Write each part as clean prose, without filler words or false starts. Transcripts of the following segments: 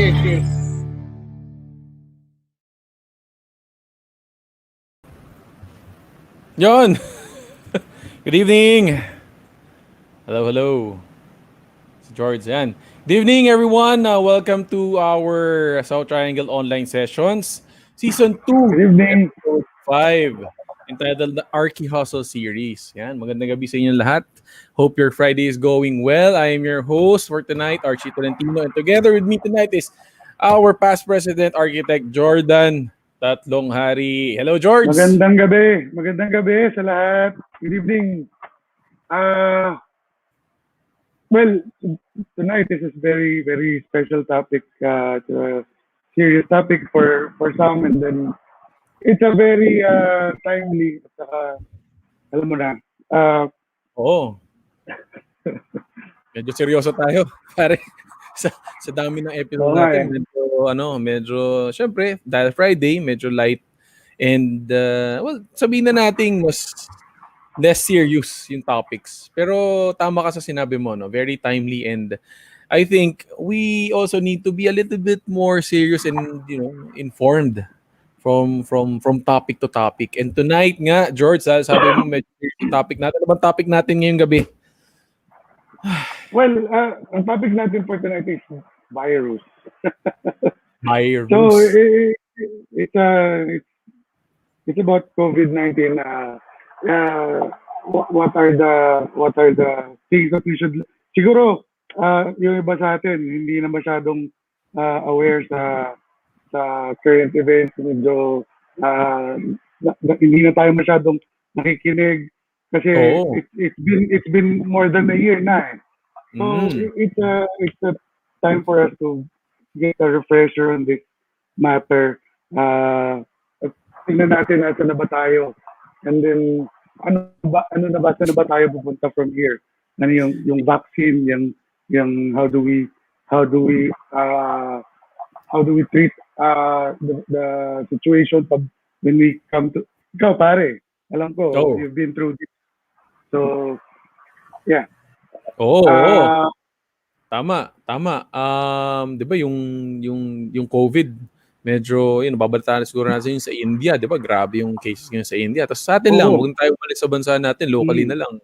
cheers. Yon! Good evening! Hello. Si George, yan. Good evening, everyone. Welcome to our South Triangle Online Sessions, Season 2, Good evening. Episode 5, entitled the Arkihustle Series. Yan, magandang gabi sa inyo lahat. Hope your Friday is going well. I am your host for tonight, Archie Tolentino, and together with me tonight is our past President, Architect Jordan Tatlong Hari. Hello, George! Magandang gabi sa lahat. Good evening. Well, tonight this is very, very special topic, a serious topic for some, and then it's a very timely, alam mo na, Oo. Medyo seryoso tayo, pare. Sa dami ng episode natin, medyo syempre, dahil Friday, medyo light. And sabihin na natin mas less serious yung topics. Pero tama ka sa sinabi mo, no? Very timely, and I think we also need to be a little bit more serious and, informed from topic to topic. And tonight nga, George, sabi mo medyo serious yung topic natin. Ano bang topic natin ngayong gabi? well, ang topic natin for tonight is BYERUS. BYERUS. So it's about COVID-19. What are the things that we should siguro yung iba sa atin hindi na masyadong aware sa current events, medyo hindi na tayo masyadong nakikinig kasi it's been more than a year na eh. So it's a time for us to get a refresher on this matter. Tingnan natin nasa na ba tayo, and then ano na ba tayo pupunta from here? Ano yung vaccine, yung how do we treat the situation when we come to ikaw pare, alam ko you've been through this, so yeah. Tama. 'Di ba yung COVID, medyo babalitaan siguro natin yung sa India, 'di ba? Grabe yung cases ngayon sa India. Tapos sa atin lang, huwag tayo bumalik sa bansa natin, locally na lang.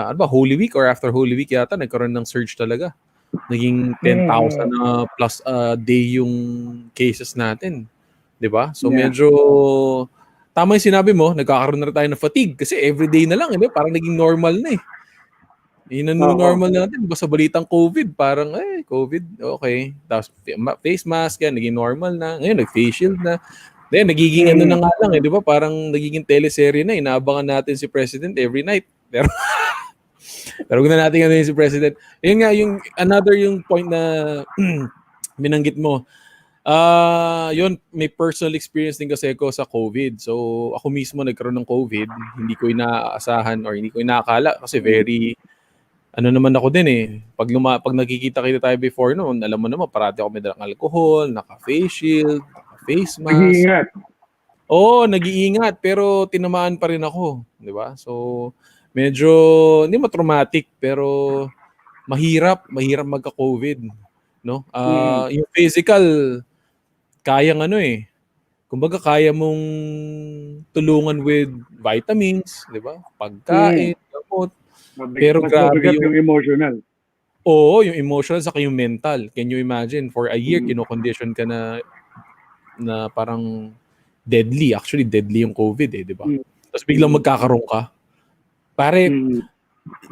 Ano ba, Holy Week or after Holy Week yata nagkaroon ng surge talaga. Naging 10,000 na plus a day yung cases natin, 'di ba? So medyo tama yung sinabi mo, nagkakaroon na tayo ng fatigue kasi everyday na lang, 'di ba? Parang naging normal na eh. Yun ang normal natin. Basta balitang COVID, parang, COVID, okay. Tapos face mask yan, naging normal na. Ngayon, nag-face shield na. Then, nagiging ano na nga lang, di ba? Parang nagiging teleserye na. Inaabangan natin si President every night. Pero huwag na natin ano si President. Yun nga, yung point na binanggit mo. Yun, may personal experience din kasi ako sa COVID. So, ako mismo nagkaroon ng COVID. Hindi ko inaasahan or hindi ko inaakala kasi very ano naman ako din eh. Pag nakikita-kita tayo before noon, alam mo naman, parati ako may dalang alcohol, naka-face shield, naka-face mask. Nag-iingat. Oo, nag-iingat, pero tinamaan pa rin ako, di ba? So, medyo, hindi mo traumatic, pero mahirap magka-COVID, no? Yung physical, kayang kumbaga kaya mong tulungan with vitamins, di ba? Pagkain, gamot. Pero grabe yung emotional. Oo, yung emotional saka yung mental. Can you imagine, for a year, kino-condition ka na parang deadly. Actually, deadly yung COVID di ba? Tapos biglang magkakaroon ka. Pare,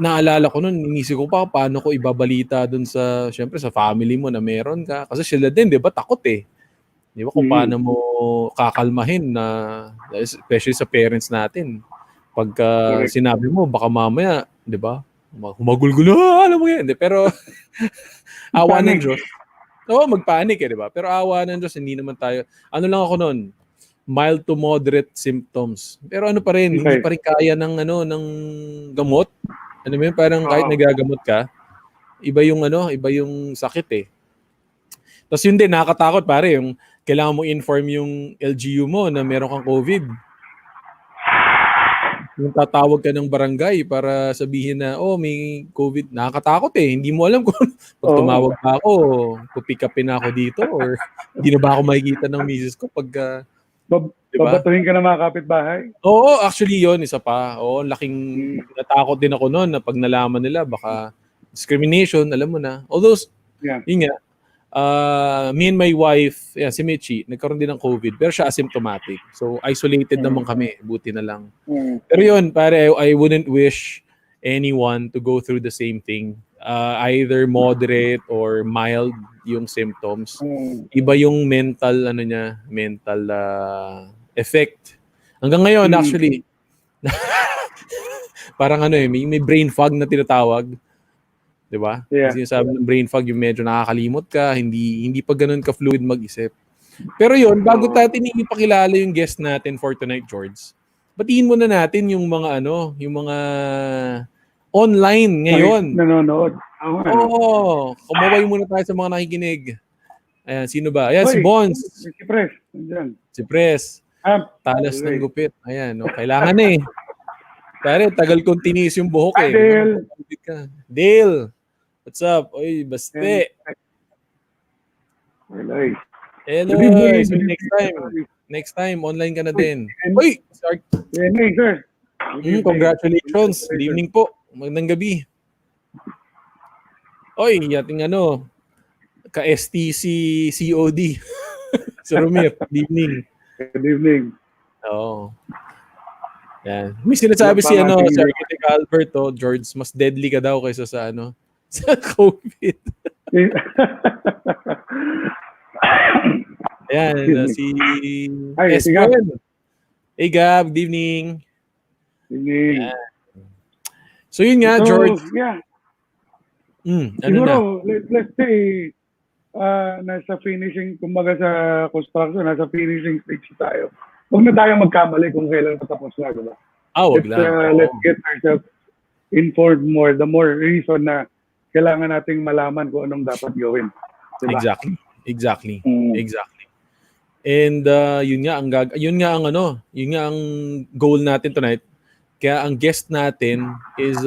naalala ko nun, inisip ko pa, paano ko ibabalita dun syempre sa family mo na meron ka. Kasi sila din, di ba, takot eh. Di ba, kung paano mo kakalmahin na, especially sa parents natin. Pagka sinabi mo, baka mamaya, di ba, humagulgulo, alam mo yan. Pero, awa ng Diyos. Oo, magpanik di ba? Pero awa ng Diyos, hindi naman tayo, ano lang ako nun, mild to moderate symptoms. Pero ano pa rin, hindi pa rin kaya ng gamot. Ano mo yun, parang kahit nagagamot ka, iba yung sakit eh. Tapos yun din, nakakatakot pare, yung kailangan mo inform yung LGU mo na meron kang COVID. Yung tatawag ka ng barangay para sabihin na, oh, may COVID. Nakakatakot eh. Hindi mo alam kung pag tumawag pa ako, pick upin na ako dito or hindi na ba ako makikita ng misis ko pag, diba? Babatuhin ka ng mga kapitbahay? Oo, actually yon isa pa. Oo, laking natakot din ako noon na pag nalaman nila baka discrimination, alam mo na. Although, yun nga, me and my wife, si Michi, nagkaroon din ng COVID, pero siya asymptomatic. So, isolated naman kami. Buti na lang. Pero yun, pare, I wouldn't wish anyone to go through the same thing. Either moderate or mild yung symptoms. Iba yung mental, mental effect. Hanggang ngayon, actually, parang may brain fog na tinatawag. Diba? Yeah. Kasi sabi ng brain fog, yung medyo nakakalimot ka, hindi pa ganun ka-fluid mag-isip. Pero yun, bago natin ipakilala yung guest natin for tonight, George, batiin muna natin yung mga yung mga online ngayon. Nanonood. Oo. Kumaway muna tayo sa mga nakikinig. Ayan, sino ba? Ayan, si Bonds. Si Pres. Andyan. Si Pres. Talas ng gupit. Ayan, kailangan eh. Pare, tagal kong tinis yung buhok eh. Dale. What's up? Oy, baste. Hello. So next time, online ka na din. Uy! Sir. Congratulations. Good evening po. Magandang gabi. Oy, yating ka-STC COD. Sir Romir, good evening. Good evening. Oo. Yan. May sinasabi si Sir Architect Albert, George, mas deadly ka daw kaysa sa sa COVID. Ayan, si Gab. Hey Gab, good evening. Good evening. Ayan. So yun nga, George. Yeah. Siguro, let's say, nasa finishing, kumbaga sa construction, nasa finishing stage tayo. Huwag na tayong magkamali kung kailan patapos na, diba? Wag lang. Let's get ourselves informed more. The more reason na kailangan nating malaman kung anong dapat gawin. Diba? Exactly. And yun nga ang goal natin tonight. Kaya ang guest natin is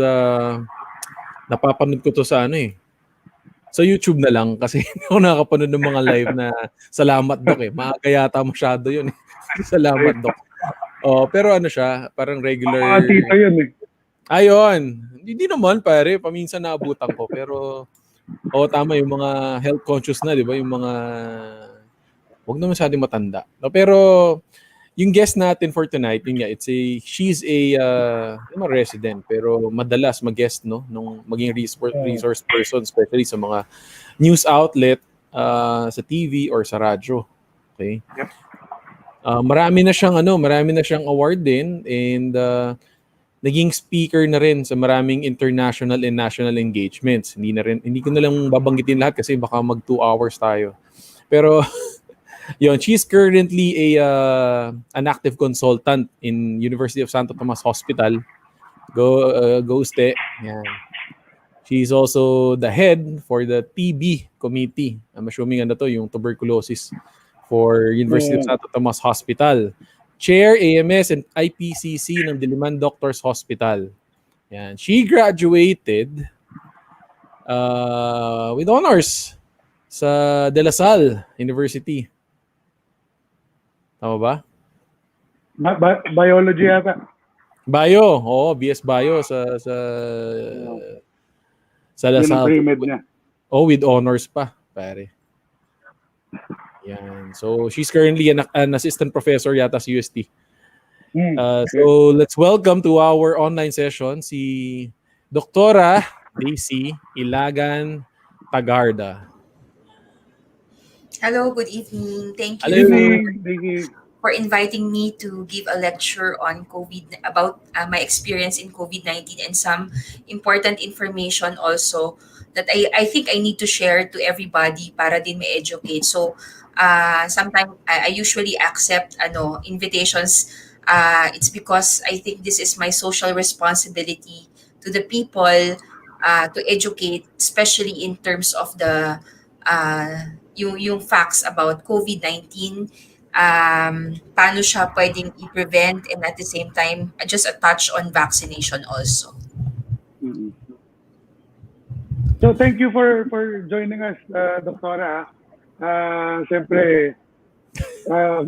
napapanood ko to sa sa YouTube na lang kasi hindi ako nakakapanood ng mga live na salamat Doc eh. Maaga yata masyado yun eh. Salamat Doc. Pero siya, parang regular. Tita yun eh. Ayun. Hindi naman pare, paminsan naabutan ko pero tama yung mga health conscious na, 'di ba? Yung mga wag naman masyadong matanda. No, pero yung guest natin for tonight, she's a resident pero madalas mag-guest nung maging resource person especially sa mga news outlet sa TV or sa radyo. Okay? Yep. Marami na siyang award din and naging speaker na rin sa maraming international and national engagements. Hindi ko na lang babanggitin lahat kasi baka mag 2 hours tayo. Pero yun, she's currently an active consultant in University of Santo Tomas Hospital. Go Ste. Yan. She's also the head for the TB committee. I'm assuming yung tuberculosis for University of Santo Tomas Hospital. Chair AMS and IPCC ng Diliman Doctors Hospital. Yan. She graduated with honors sa De La Salle University. Tama ba? Biology yata. Bio, BS Bio sa La Salle. With honors pa, pare. Yan. So, she's currently an assistant professor yata sa UST. So, let's welcome to our online session si Doktora Daisy Ilagan-Tagarda. Hello, good evening. Thank you for inviting me to give a lecture on COVID, about my experience in COVID-19 and some important information also that I think I need to share to everybody para din ma-educate. So, sometimes I usually accept invitations. It's because I think this is my social responsibility to the people to educate, especially in terms of the yung facts about COVID-19 paano siya pwedeng i-prevent, and at the same time, just a touch on vaccination also. So thank you for joining us, Doktora. Siyempre,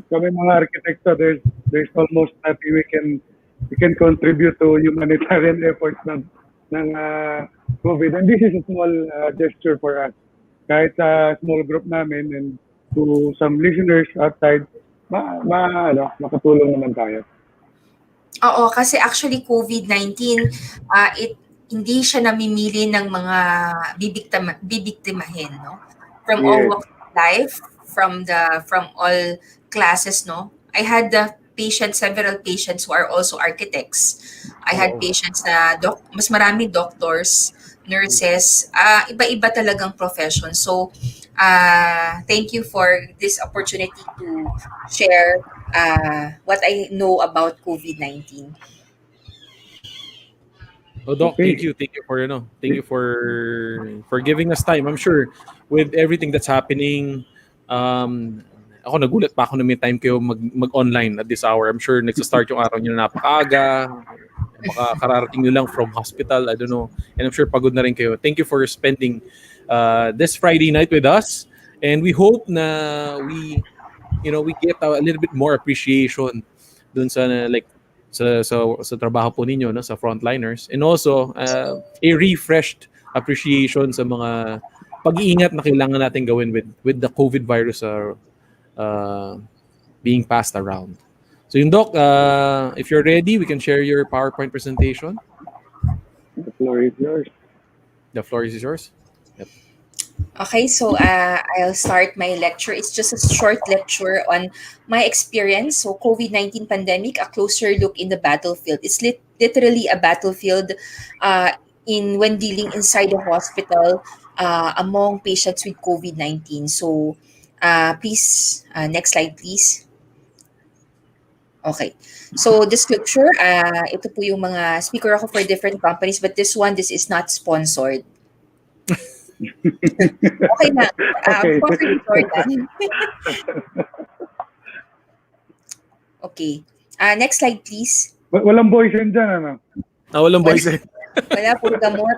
kami mga arkitekto, there's almost nothing we can contribute to humanitarian efforts ng COVID. And this is a small gesture for us. Kahit sa small group namin and to some listeners outside, makatulong naman tayo. Oo, kasi actually COVID-19, hindi siya namimili ng mga bibiktimahin, no? From all walks of life, from all classes, no? I had several patients who are also architects. I had patients na mas marami doctors, nurses, iba-iba talagang profession. So, thank you for this opportunity to share what I know about COVID-19. Oh, Doc, thank you for giving us time. I'm sure with everything that's happening, ako nagulat pa ako na may time kayo mag-online at this hour. I'm sure nagsa-start yung araw niyo na napakaaga. Baka kararating nyo lang from hospital, I don't know. And I'm sure pagod na rin kayo. Thank you for spending this Friday night with us. And we hope na we get a little bit more appreciation dun sa sa trabaho po ninyo, no, sa frontliners, and also a refreshed appreciation sa mga pag-iingat na kailangan natin gawin with the COVID virus being passed around. So yung Doc, if you're ready, we can share your PowerPoint presentation. The floor is yours. The floor is yours. Yep. Okay, so I'll start my lecture. It's just a short lecture on my experience. So COVID-19 pandemic, a closer look in the battlefield. It's literally a battlefield when dealing inside the hospital among patients with COVID-19. So please, next slide please. Okay. So the scripture, ito po yung mga speaker ako for different companies, but this is not sponsored. Okay na. Okay. Jordan. Okay. Next slide, please. Walang boysen dyan, ano? Walang boysen. Wala po gamot.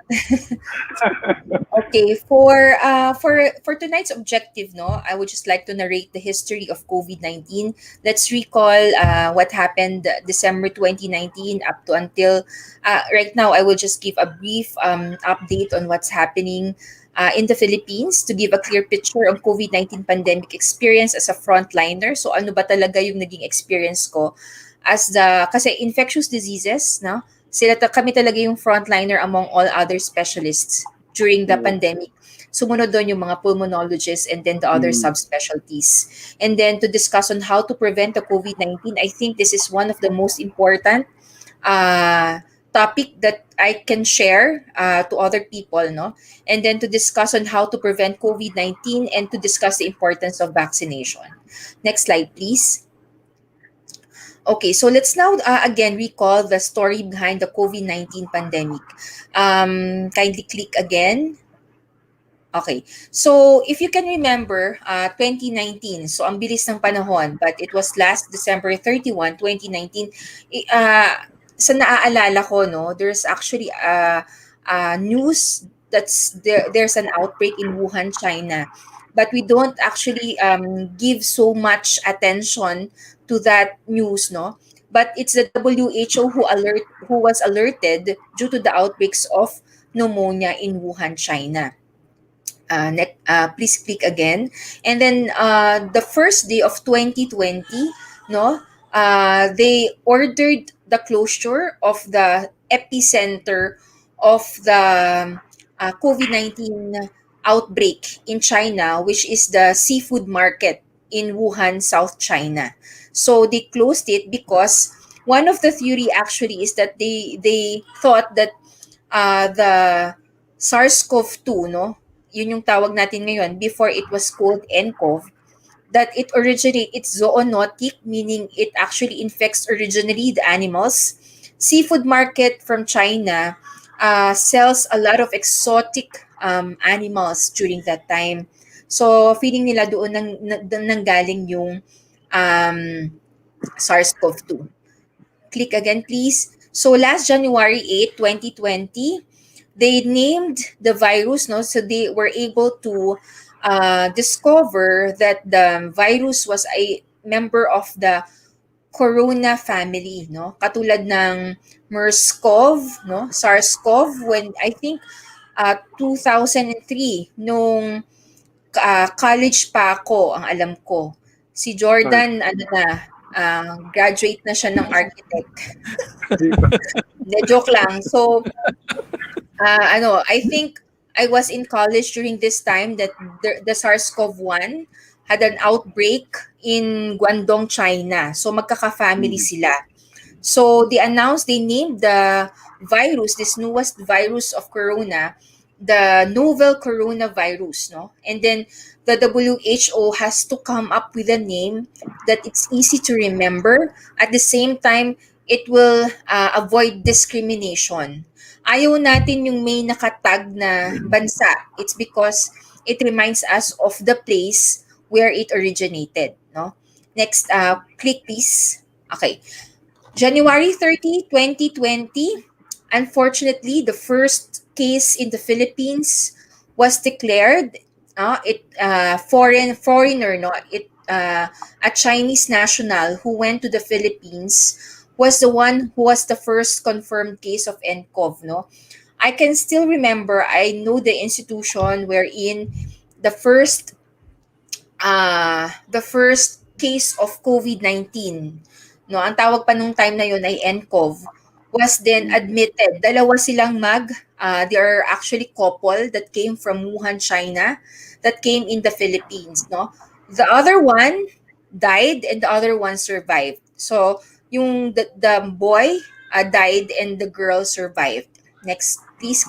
Okay, for tonight's objective, no, I would just like to narrate the history of COVID-19. Let's recall what happened December 2019 up to until right now. I will just give a brief update on what's happening in the Philippines to give a clear picture of COVID-19 pandemic experience as a frontliner. So ano ba talaga yung naging experience ko kasi infectious diseases, no? Kami talaga yung frontliner among all other specialists during the pandemic. Sumunod doon yung mga pulmonologists and then the other subspecialties. And then to discuss on how to prevent the COVID-19, I think this is one of the most important topic that I can share to other people, no? And then to discuss on how to prevent COVID-19 and to discuss the importance of vaccination. Next slide, please. Okay, so let's now again recall the story behind the COVID-19 pandemic. Kindly click again. Okay, so if you can remember, 2019, so ang bilis ng panahon, but it was last December 31, 2019. Sa naaalala ko, no, there's actually news that's there's an outbreak in Wuhan, China. But we don't actually give so much attention to that news, no? But it's the WHO who was alerted due to the outbreaks of pneumonia in Wuhan, China. Please click again. And then the first day of 2020, no, they ordered the closure of the epicenter of the COVID-19 outbreak in China, which is the seafood market in Wuhan, South China. So they closed it because one of the theory actually is that they thought that the SARS-CoV-2, no, yun yung tawag natin ngayon, before it was called nCoV, that it's zoonotic, meaning it actually infects originally the animals. Seafood market from China sells a lot of exotic animals during that time. So feeling nila doon nanggaling yung SARS-CoV-2. Click again, please. So last January 8, 2020, they named the virus, no? So they were able to discover that the virus was a member of the corona family, no? Katulad ng MERS-CoV, no? SARS-CoV, when I think 2003, nung college pa ako, ang alam ko. Si Jordan, graduate na siya ng architect. Joke lang. So, I think I was in college during this time that the SARS-CoV-1 had an outbreak in Guangdong, China. So, magkaka-family sila. So, they named the virus, this newest virus of corona, the novel coronavirus, no? And then the WHO has to come up with a name that it's easy to remember. At the same time, it will avoid discrimination. Ayaw natin yung may nakatag na bansa. It's because it reminds us of the place where it originated, no? Next, click please. Okay. January 30, 2020, unfortunately, the first case in the Philippines was declared. Foreigner, no? A Chinese national who went to the Philippines was the one who was the first confirmed case of nCoV, no? I can still remember, I know the institution wherein the first case of COVID-19, no, ang tawag pa nung time na yun ay nCoV, was then admitted. Dalawa silang they are actually couple that came from Wuhan, China, that came in the Philippines, no. The other one died and the other one survived. So, yung the boy died and the girl survived. Next, please.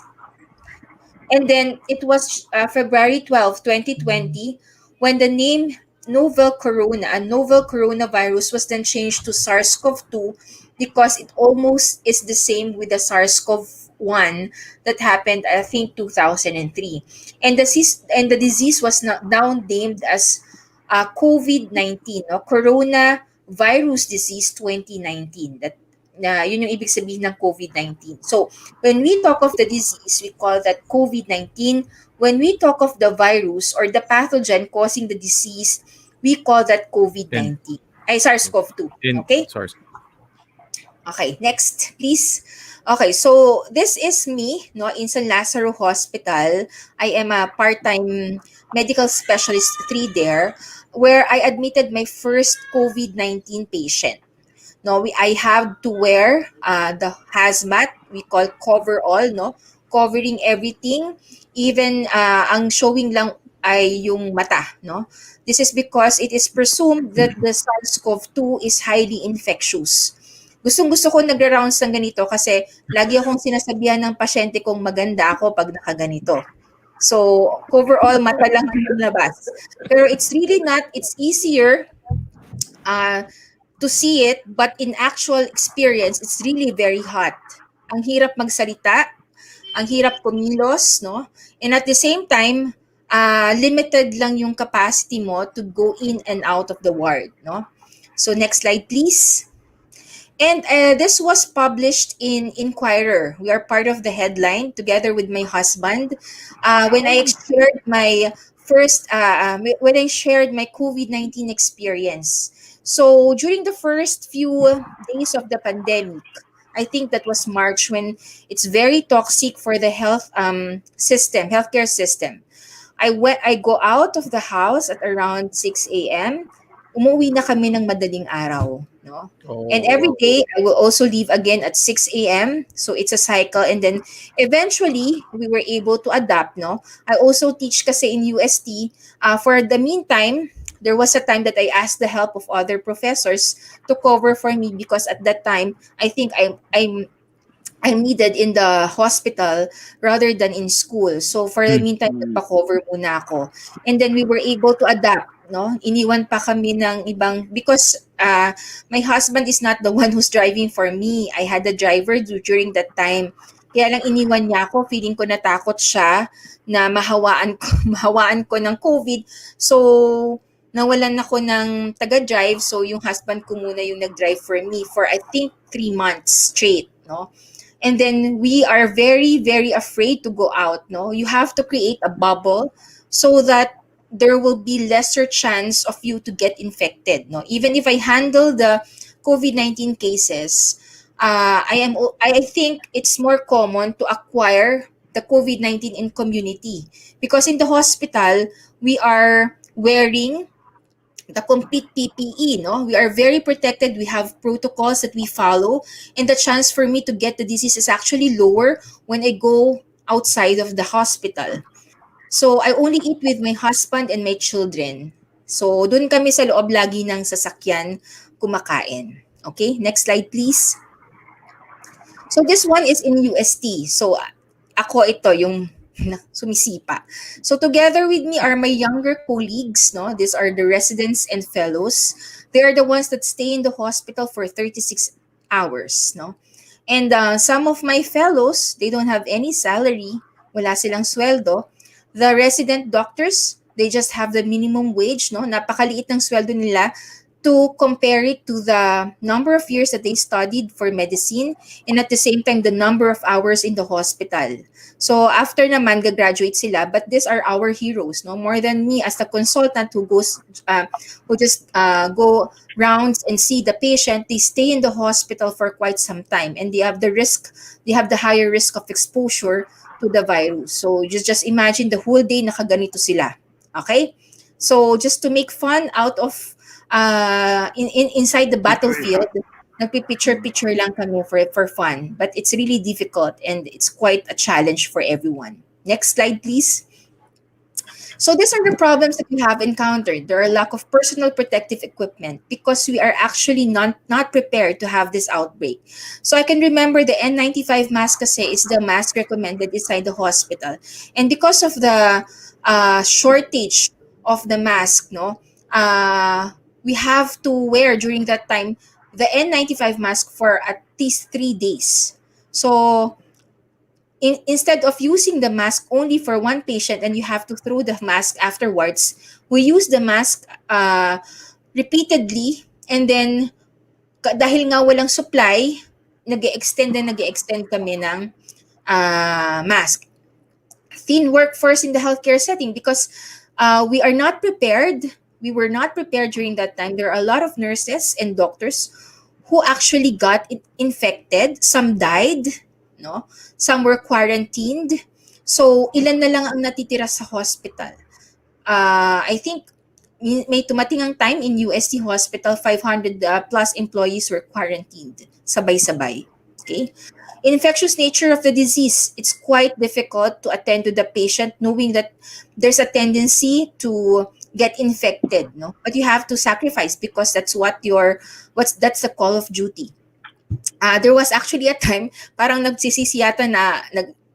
And then it was February 12, 2020, when the name novel coronavirus was then changed to SARS-CoV-2 because it almost is the same with the SARS-CoV-1 that happened, I think, 2003. And the disease was now named as COVID-19, no? Coronavirus Disease 2019. Yun yung ibig sabihin ng COVID-19. So, when we talk of the disease, we call that COVID-19. When we talk of the virus or the pathogen causing the disease, we call that COVID-19. SARS-CoV-2. Okay? SARS. Okay, next, please. Okay, so this is me, no, in San Lazaro Hospital. I am a part-time medical specialist 3 there, where I admitted my first COVID-19 patient. No, I have to wear the hazmat, we call coverall, no, covering everything, even ang showing lang ay yung mata, no. This is because it is presumed that the SARS-CoV-2 is highly infectious. Gustong-gusto ko nagra-rounds ng ganito kasi lagi akong sinasabihan ng pasyente kong maganda ako pag nakaganito. So, coverall, mata lang ang labas. Pero it's really not, it's easier to see it, but in actual experience, it's really very hot. Ang hirap magsalita, ang hirap kumilos, no? And at the same time, limited lang yung capacity mo to go in and out of the ward, no? So next slide, please. And this was published in Inquirer. We are part of the headline together with my husband. When I shared my COVID-19 experience. So during the first few days of the pandemic, I think that was March, when it's very toxic for the healthcare system. I go out of the house at around 6 a.m. Umuwi na kami ng madaling araw, no? Oh. And every day I will also leave again at 6 a.m. So it's a cycle, and then eventually we were able to adapt, no? I also teach kasi in UST. For the meantime, there was a time that I asked the help of other professors to cover for me because at that time I think I'm needed in the hospital rather than in school. So for the meantime, nagpa-cover muna ako. And then we were able to adapt, no? Iniwan pa kami ng ibang, because my husband is not the one who's driving for me. I had a driver during that time. Kaya lang iniwan niya ako, feeling ko natakot siya na mahawaan ko ng COVID. So nawalan ako ng taga-drive. So, yung husband ko muna yung nag-drive for me for, I think, 3 months straight, no? And then, we are very, very afraid to go out, no? You have to create a bubble so that there will be lesser chance of you to get infected, no? Even if I handle the COVID-19 cases, I think it's more common to acquire the COVID-19 in community, because in the hospital, we are wearing the complete PPE, no? We are very protected. We have protocols that we follow, and the chance for me to get the disease is actually lower when I go outside of the hospital. So, I only eat with my husband and my children. So, dun kami sa loob lagi ng sasakyan kumakain. Okay, next slide please. So, this one is in UST. So, ako ito yung sumisipa. So, together with me are my younger colleagues, no? These are the residents and fellows. They are the ones that stay in the hospital for 36 hours, no? And some of my fellows, they don't have any salary. Wala silang sweldo. The resident doctors, they just have the minimum wage, no? Napakaliit ng sweldo nila to compare it to the number of years that they studied for medicine, and at the same time, the number of hours in the hospital. So after naman, gagraduate sila, but these are our heroes, no? More than me as the consultant who just go rounds and see the patient. They stay in the hospital for quite some time, and they have the higher risk of exposure to the virus. So just imagine the whole day nakaganito sila. Okay? So just to make fun out of inside the battlefield, nagpipicture-picture lang kami for fun. But it's really difficult, and it's quite a challenge for everyone. Next slide, please. So these are the problems that we have encountered. There are lack of personal protective equipment because we are actually not prepared to have this outbreak. So I can remember the N95 mask kasi is the mask recommended inside the hospital. And because of the shortage of the mask, no, we have to wear during that time the N95 mask for at least 3 days. So instead of using the mask only for one patient and you have to throw the mask afterwards, we use the mask repeatedly, and then dahil nga walang supply, nag-extend kami ng mask. Thin workforce in the healthcare setting because we are not prepared. We were not prepared during that time. There are a lot of nurses and doctors who actually got infected. Some died, no? Some were quarantined. So, ilan na lang ang natitira sa hospital. I think may tumating ang time in UST Hospital, 500 plus employees were quarantined. Sabay-sabay. Okay? Infectious nature of the disease, it's quite difficult to attend to the patient knowing that there's a tendency to get infected, no? But you have to sacrifice because that's that's the call of duty. There was actually a time parang nagsisisi yata na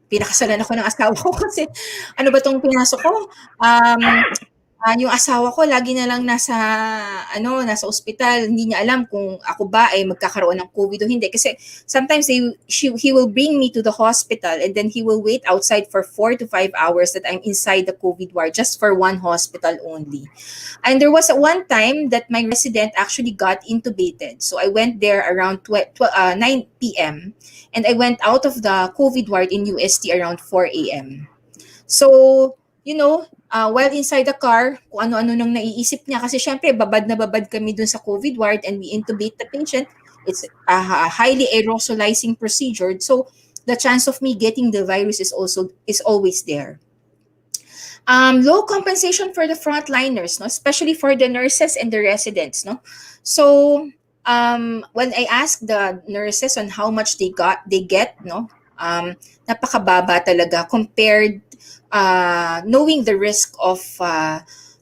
pinakasalan ako ng asawa ko kasi ano ba tong pinasok ko? Yung asawa ko lagi na lang nasa ospital, hindi niya alam kung ako ba ay magkakaroon ng COVID o hindi kasi sometimes he will bring me to the hospital and then he will wait outside for 4 to 5 hours that I'm inside the COVID ward just for one hospital only. And there was one time that my resident actually got intubated. So I went there around 9 p.m. and I went out of the COVID ward in UST around 4 a.m. So, while inside the car, kung ano-ano nang naiisip niya. Kasi syempre, babad na babad kami dun sa COVID ward and we intubate the patient. It's a highly aerosolizing procedure. So, the chance of me getting the virus is always there. Low compensation for the frontliners, no? Especially for the nurses and the residents, no? So, when I asked the nurses on how much they get, no? Napakababa talaga compared knowing the risk of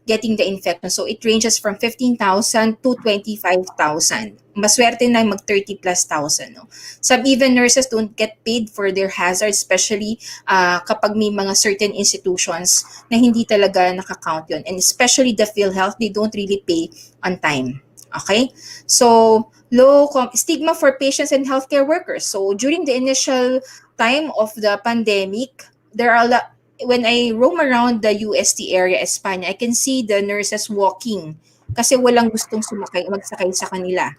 getting the infection. So it ranges from 15,000 to 25,000. Maswerte na mag 30 plus thousand. No? Some even nurses don't get paid for their hazards, especially kapag may mga certain institutions na hindi talaga nakakount yun. And especially the PhilHealth, they don't really pay on time. Okay? So low stigma for patients and healthcare workers. So during the initial time of the pandemic, there are roam around the UST area, Espanya, I can see the nurses walking kasi walang gustong magsakay sa kanila.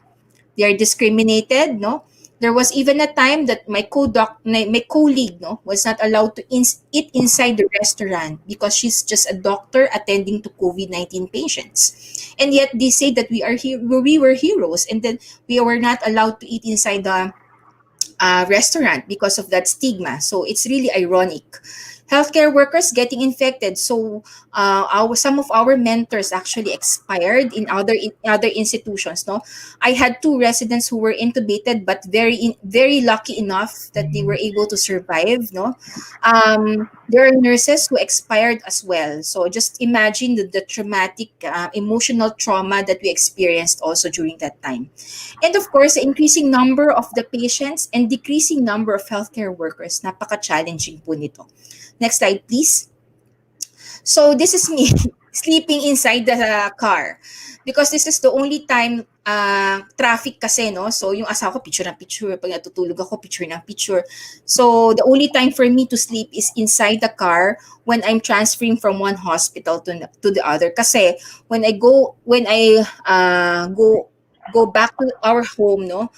They are discriminated, no? There was even a time that my colleague, no, was not allowed to eat inside the restaurant because she's just a doctor attending to COVID-19 patients. And yet they say that we were heroes, and then we were not allowed to eat inside the restaurant because of that stigma. So it's really ironic. Healthcare workers getting infected. So some of our mentors actually expired in other institutions. No, I had 2 residents who were intubated, but very lucky enough that they were able to survive. No, there are nurses who expired as well. So just imagine the traumatic, emotional trauma that we experienced also during that time. And of course, the increasing number of the patients and decreasing number of healthcare workers. Napaka-challenging po nito. Next slide, please. So this is me sleeping inside the car because this is the only time traffic kasi, no? So yung asawa ko picture ng picture, pag natutulog ako picture ng picture. So the only time for me to sleep is inside the car when I'm transferring from one hospital to the other. Kasi when I go back to our home, no,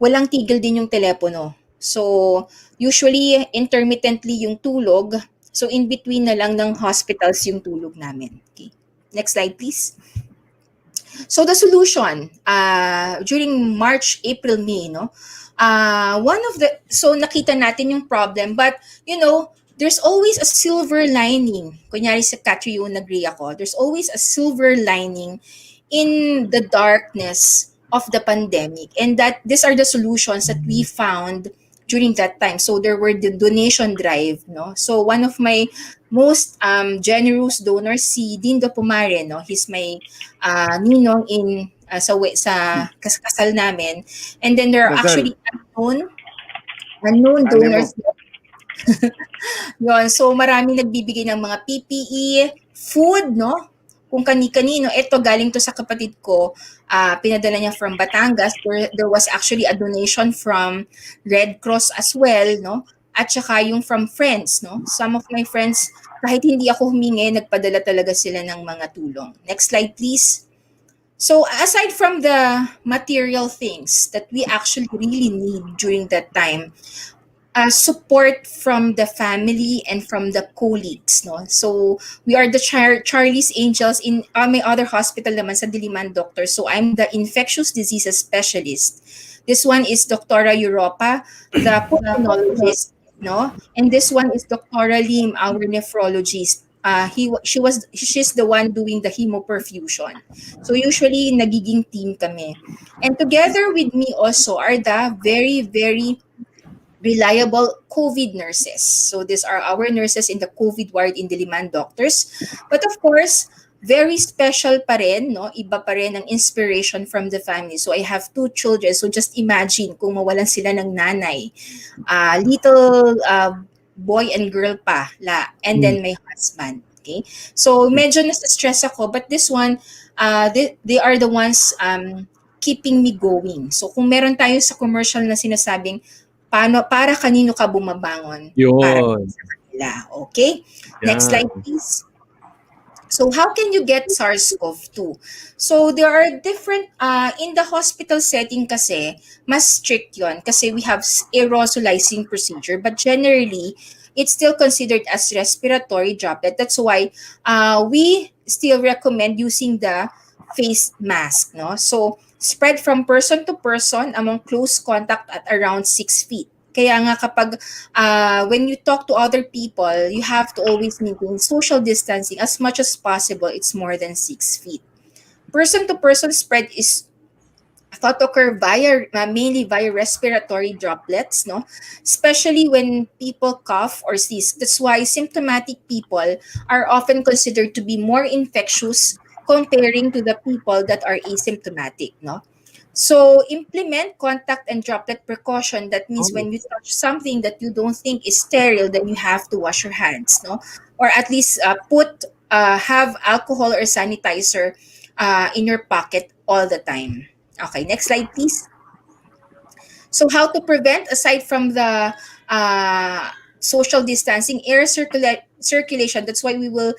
walang tigil din yung telepono. So, usually, intermittently yung tulog. So, in between na lang ng hospitals yung tulog namin. Okay. Next slide, please. So, the solution, during March, April, May, no? So nakita natin yung problem, but, there's always a silver lining. Kunyari sa Katrio nag-agree ako, there's always a silver lining in the darkness of the pandemic, and that these are the solutions that we found during that time. So there were the donation drive, no? So one of my most generous donors, si Dindo Pumare, no? He's my ninong in sa kasal namin. And then there are actually unknown donors. Yun. So maraming nagbibigay ng mga PPE, food, no? Kung kani-kanino, ito galing to sa kapatid ko, pinadala niya from Batangas, where there was actually a donation from Red Cross as well, no? At saka yung from friends, no? Some of my friends, kahit hindi ako humingi, nagpadala talaga sila ng mga tulong. Next slide, please. So aside from the material things that we actually really need during that time, support from the family and from the colleagues, no? So we are the Charlie's Angels in my other hospital naman sa Diliman Doctor. So I'm the infectious diseases specialist. This one is Doctora Europa, the pulmonologist, no? And this one is Doctora Lim, our nephrologist. She's the one doing the hemoperfusion. So usually nagiging team kami. And together with me also are the very, very reliable COVID nurses. So these are our nurses in the COVID ward in Diliman Doctors. But of course, very special pa rin, no? Iba pa rin ang inspiration from the family. So I have 2 children. So just imagine kung mawalan sila ng nanay. Little boy and girl pa. And then my husband. Okay? So medyo nasa-stress ako. But this one, they are the ones keeping me going. So kung meron tayo sa commercial na sinasabing, para kanino ka bumabangon? Yun. Para sa kanila. Okay? Yeah. Next slide, please. So how can you get SARS-CoV-2? So there are different, in the hospital setting kasi, mas strict yun kasi we have aerosolizing procedure, but generally, it's still considered as respiratory droplet. That's why we still recommend using the face mask, no? So spread from person to person among close contact at around 6 feet. Kaya nga kapag when you talk to other people, you have to always maintain social distancing as much as possible. It's more than 6 feet. Person to person spread is thought to occur mainly via respiratory droplets, no? Especially when people cough or sneeze. That's why symptomatic people are often considered to be more infectious comparing to the people that are asymptomatic, no? So implement contact and droplet precaution. That means when you touch something that you don't think is sterile, then you have to wash your hands, no? Or at least have alcohol or sanitizer in your pocket all the time. Okay, next slide, please. So how to prevent, aside from the social distancing, air circulation. That's why we will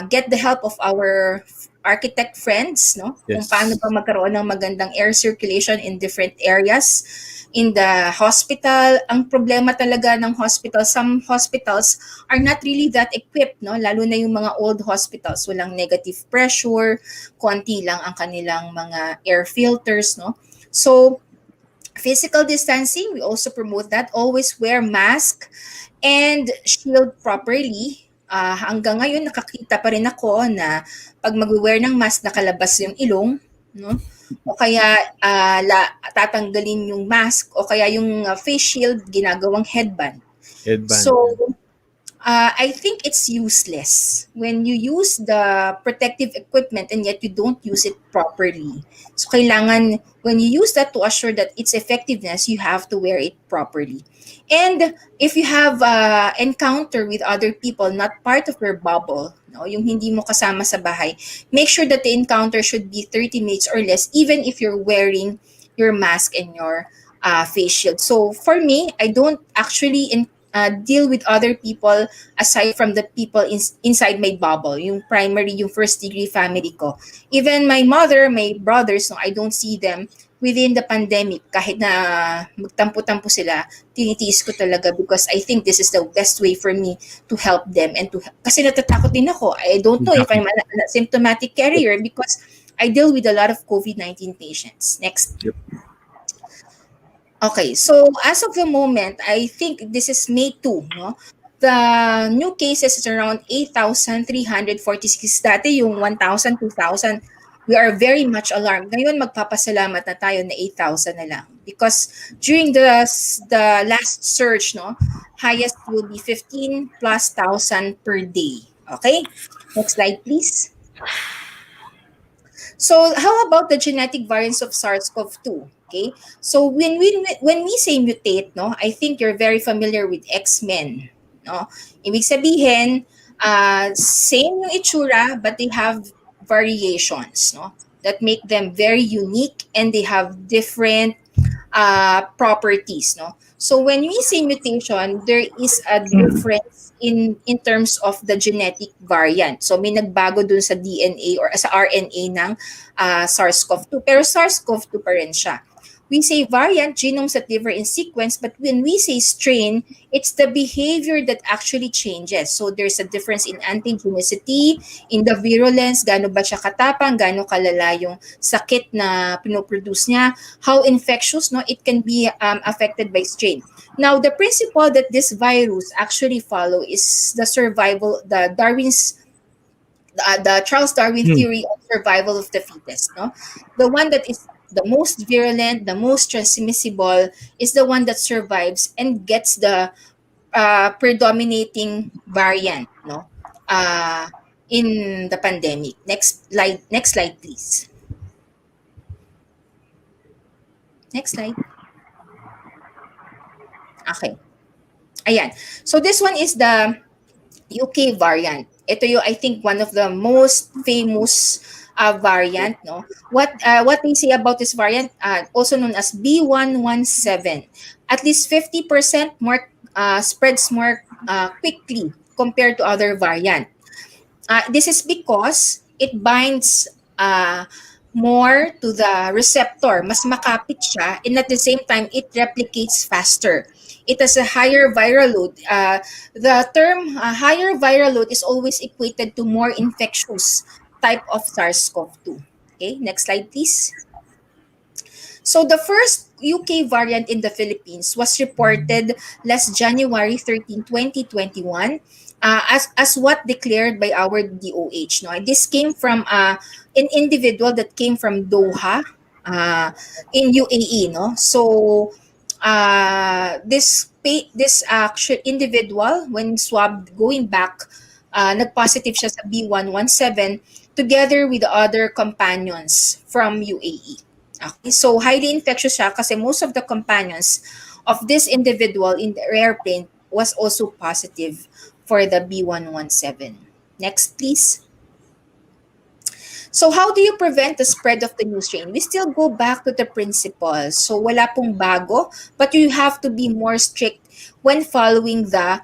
get the help of our architect friends, no? Kung Yes. paano ba magkaroon ng magandang air circulation in different areas in the hospital. Ang problema talaga ng hospital, some hospitals are not really that equipped, no? Lalo na yung mga old hospitals, walang negative pressure, konti lang ang kanilang mga air filters, no? So, physical distancing, we also promote that. Always wear mask and shield properly. Hanggang ngayon, nakakita pa rin ako na pag mag-wear ng mask, nakalabas yung ilong, no? O kaya tatanggalin yung mask, o kaya yung face shield, ginagawang headband. So, I think it's useless when you use the protective equipment and yet you don't use it properly. So, kailangan, when you use that to assure that its effectiveness, you have to wear it properly. And if you have encounter with other people not part of your bubble, no, yung hindi mo kasama sa bahay, make sure that the encounter should be 30 minutes or less, even if you're wearing your mask and your face shield. So for me, I don't actually deal with other people aside from the people inside my bubble, yung primary, yung first degree family ko. Even my mother, my brothers, no, I don't see them within the pandemic. Kahit na magtampo-tampo sila, tinitiis ko talaga because I think this is the best way for me to help them and kasi natatakot din ako. I don't know if I'm a symptomatic carrier because I deal with a lot of COVID-19 patients. Next. Yep. Okay, so as of the moment, I think this is May 2, no? The new cases is around 8,346. Dati yung 1,000, 2,000. We are very much alarmed. Ngayon, magpapasalamat na tayo na 8,000 na lang. Because during the last surge, no, highest will be 15 plus thousand per day. Okay? Next slide, please. So, how about the genetic variants of SARS-CoV-2? Okay? So, when we say mutate, no, I think you're very familiar with X-Men. No? Ibig sabihin, same yung itsura, but they have variations, no, that make them very unique and they have different properties, no. So when we say mutation, there is a difference in terms of the genetic variant. So may nagbago dun sa DNA or sa RNA ng SARS-CoV-2, pero SARS-CoV-2 pa rin siya. We say variant, genomes that differ in sequence, but when we say strain, it's the behavior that actually changes. So there's a difference in antigenicity, in the virulence, gaano ba siya katapang, gaano kalala yung sakit na pinoproduce niya, how infectious, no, it can be affected by strain. Now, the principle that this virus actually follow is the survival, the Charles Darwin theory of survival of the fittest, no? The one that is the most virulent, the most transmissible is the one that survives and gets the predominating variant, no, in the pandemic. Next slide, please. Next slide. Okay. Ayan. So this one is the UK variant. Ito yung, I think, one of the most famous variant, no? What we say about this variant, also known as B117, at least 50% more spreads more quickly compared to other variant. This is because it binds more to the receptor, mas makapit siya, and at the same time it replicates faster. It has a higher viral load. The term higher viral load is always equated to more infectious type of SARS-CoV-2. Okay, next slide, please. So the first UK variant in the Philippines was reported last January 13, 2021, as what declared by our DOH. No, this came from an individual that came from Doha, in UAE. No, so this actual individual, when swabbed going back, nag-positive siya sa B117 together with the other companions from UAE. Okay, so highly infectious siya kasi most of the companions of this individual in the airplane was also positive for the B117. Next, please. So how do you prevent the spread of the new strain? We still go back to the principles. So wala pong bago, but you have to be more strict when following the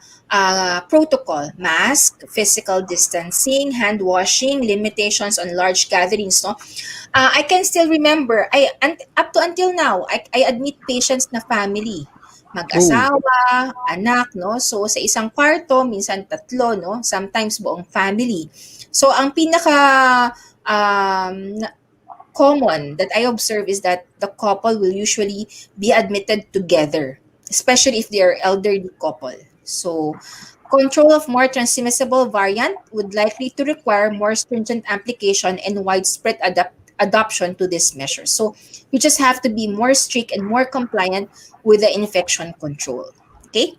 protocol: mask, physical distancing, hand washing, limitations on large gatherings. No, I can still remember. Up to until now, I admit patients na family, mag-asawa, anak, no. So sa isang kwarto, minsan tatlo, no. Sometimes buong family. So ang pinaka common that I observe is that the couple will usually be admitted together, especially if they are elderly couple. So, control of more transmissible variant would likely to require more stringent application and widespread adoption to this measure. So, we just have to be more strict and more compliant with the infection control. Okay?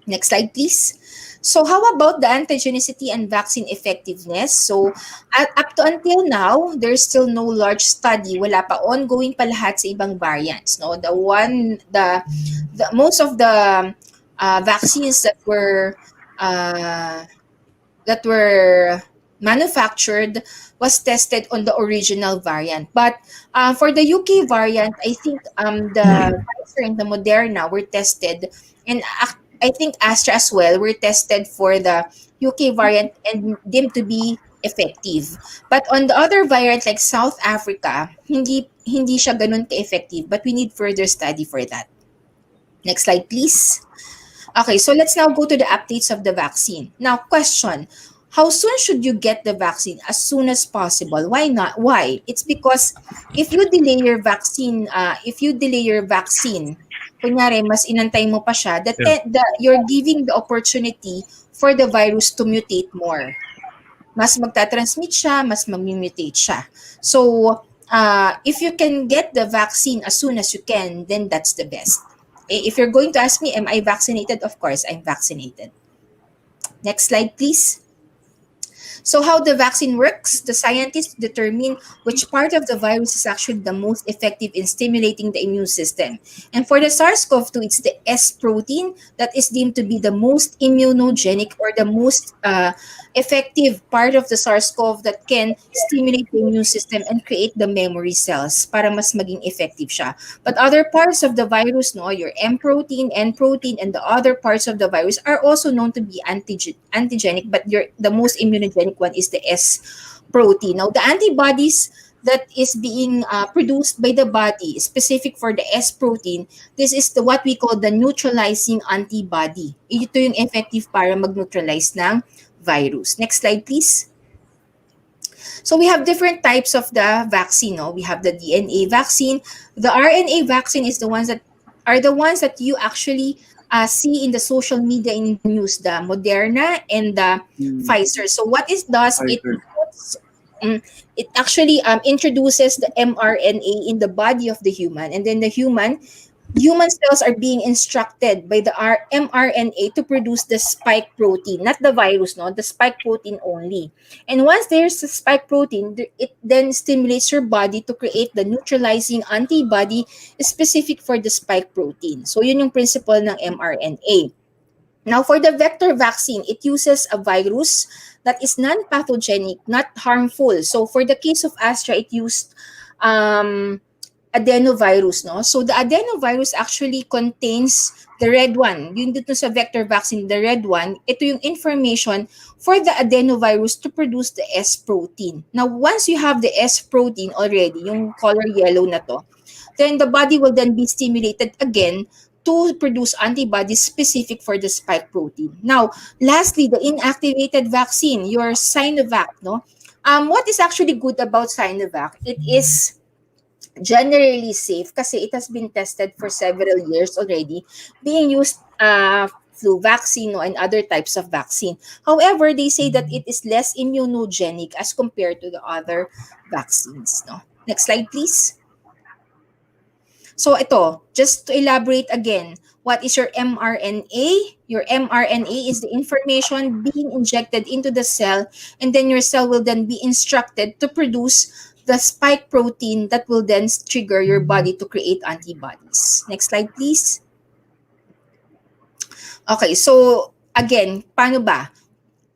Next slide, please. So how about the antigenicity and vaccine effectiveness? So up to until now, there's still no large study. Wala pa, ongoing pa lahat sa ibang variants. No, the most of the vaccines that were manufactured was tested on the original variant. But for the UK variant, I think the Pfizer and the Moderna were tested, and I think Astra as well were tested for the UK variant and deemed to be effective. But on the other variant like South Africa, hindi siya ganun ka-effective, but we need further study for that. Next slide, please. Okay, so let's now go to the updates of the vaccine. Now, question: how soon should you get the vaccine? As soon as possible. Why not? Why? It's because if you delay your vaccine, kunyari, mas inantay mo pa siya, you're giving the opportunity for the virus to mutate more. Mas magta-transmit siya, mas mag-mutate siya. So, if you can get the vaccine as soon as you can, then that's the best. If you're going to ask me, am I vaccinated? Of course, I'm vaccinated. Next slide, please. So how the vaccine works: the scientists determine which part of the virus is actually the most effective in stimulating the immune system. And for the SARS-CoV-2, it's the S protein that is deemed to be the most immunogenic, or the most effective part of the SARS-CoV that can stimulate the immune system and create the memory cells para mas maging effective siya. But other parts of the virus, no, your M protein, N protein, and the other parts of the virus are also known to be antigenic, but the most immunogenic one is the S protein. Now, the antibodies that is being produced by the body, specific for the S protein, this is what we call the neutralizing antibody. Ito yung effective para mag-neutralize ng virus. Next slide, please. So we have different types of the vaccine. No? We have the DNA vaccine. The RNA vaccine is the ones that you actually see in the social media, in the news, the Moderna and the Pfizer. So what it does, it actually introduces the mRNA in the body of the human, and then the human cells are being instructed by the mRNA to produce the spike protein, not the virus, no, the spike protein only. And once there's the spike protein, it then stimulates your body to create the neutralizing antibody specific for the spike protein. So yun yung principle ng mRNA. Now, for the vector vaccine, it uses a virus that is non-pathogenic, not harmful. So for the case of Astra, it used adenovirus, no? So the adenovirus actually contains the red one. Yung dito sa vector vaccine, the red one, ito yung information for the adenovirus to produce the S protein. Now, once you have the S protein already, yung color yellow na to, then the body will then be stimulated again to produce antibodies specific for the spike protein. Now, lastly, the inactivated vaccine, your Sinovac, no? What is actually good about Sinovac? It is generally safe kasi it has been tested for several years already, being used flu vaccine, no, and other types of vaccine. However, they say that it is less immunogenic as compared to the other vaccines. No? Next slide, please. So ito, just to elaborate again, what is your mRNA? Your mRNA is the information being injected into the cell, and then your cell will then be instructed to produce the spike protein that will then trigger your body to create antibodies. Next slide, please. Okay, so again, paano ba?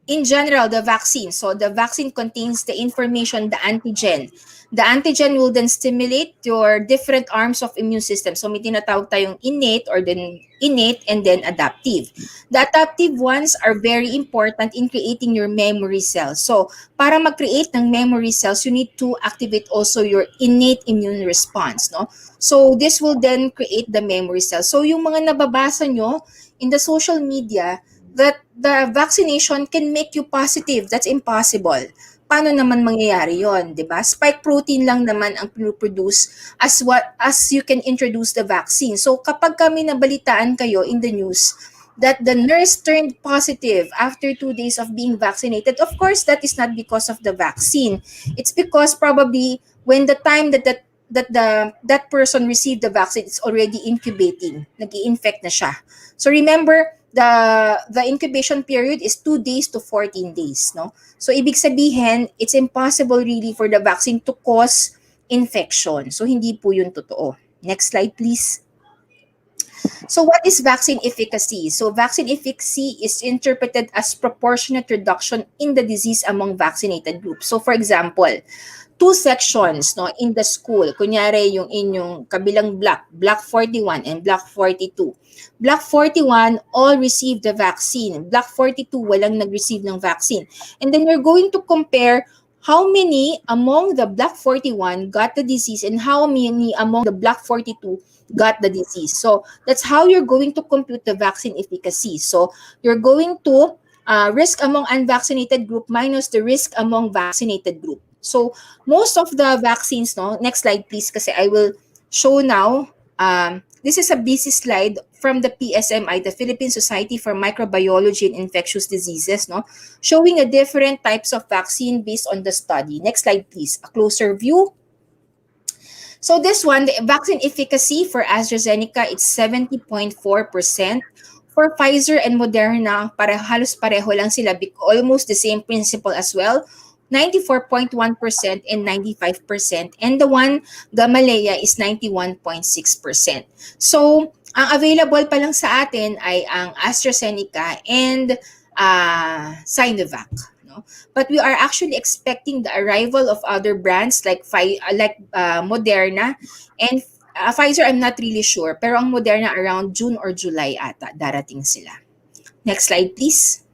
in general, the vaccine. So the vaccine contains the information, the antigen. The antigen will then stimulate your different arms of immune system. So may tinatawag tayong innate or then innate and then adaptive. The adaptive ones are very important in creating your memory cells. So para mag-create ng memory cells, you need to activate also your innate immune response, no? So this will then create the memory cells. So yung mga nababasa nyo in the social media that the vaccination can make you positive, that's impossible. Paano naman mangyayari yon, 'di ba? Spike protein lang naman ang produce as you can introduce the vaccine. So kapag kami nabalitaan kayo in the news that the nurse turned positive after 2 days of being vaccinated, of course that is not because of the vaccine. It's because probably when the time that person received the vaccine, it's already incubating, nag-i-infect na siya. So remember, the incubation period is 2 days to 14 days, no? So ibig sabihin, it's impossible really for the vaccine to cause infection. So hindi po yun totoo. Next slide, please. So what is vaccine efficacy? So vaccine efficacy is interpreted as proportionate reduction in the disease among vaccinated groups. So for example, 2 sections, no, in the school, kunyari yung inyong kabilang block 41 and block 42. Block 41 all received the vaccine. Block 42 walang nag-receive ng vaccine. And then you're going to compare how many among the block 41 got the disease and how many among the block 42 got the disease. So that's how you're going to compute the vaccine efficacy. So you're going to risk among unvaccinated group minus the risk among vaccinated group. So most of the vaccines, no, next slide please, kasi I will show now. This is a busy slide from the PSMI, the Philippine Society for Microbiology and Infectious Diseases, no, showing a different types of vaccine based on the study. Next slide please, a closer view. So this one, the vaccine efficacy for AstraZeneca, it's 70.4%. For Pfizer and Moderna, halos pareho lang sila, almost the same principle as well. 94.1% and 95%. And the one, Gamaleya, is 91.6%. So, ang available pa lang sa atin ay ang AstraZeneca and Sinovac. No? But we are actually expecting the arrival of other brands like Moderna and Pfizer, I'm not really sure. Pero ang Moderna around June or July ata, darating sila. Next slide, please.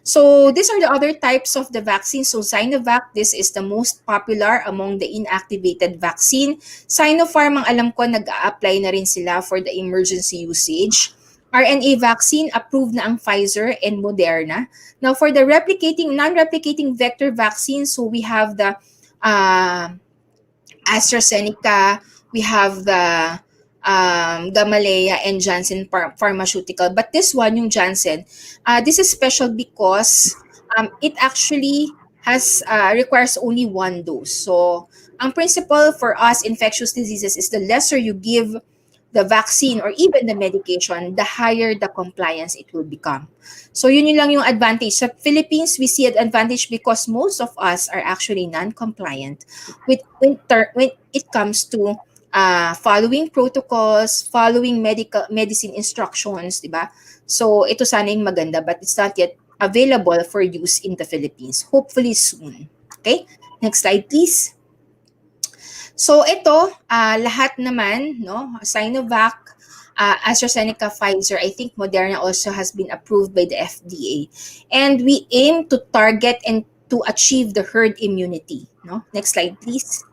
So these are the other types of the vaccine. So Sinovac, this is the most popular among the inactivated vaccine. Sinopharm, ang alam ko, nag-a-apply na rin sila for the emergency usage. RNA vaccine, approved na ang Pfizer and Moderna. Now for the non-replicating vector vaccine, so we have the AstraZeneca, we have the Gamaleya and Janssen Pharmaceutical. But this one, yung Janssen, this is special because it actually requires only 1 dose. So, ang principle for us infectious diseases is the lesser you give the vaccine or even the medication, the higher the compliance it will become. So, yun lang yung advantage. Sa Philippines, we see an advantage because most of us are actually non-compliant when it comes to following protocols, following medicine instructions, di ba? So, ito sana yung maganda, but it's not yet available for use in the Philippines. Hopefully soon. Okay? Next slide, please. So, ito, lahat naman, no? Sinovac, AstraZeneca, Pfizer, I think Moderna also has been approved by the FDA. And we aim to target and to achieve the herd immunity, no? Next slide, please.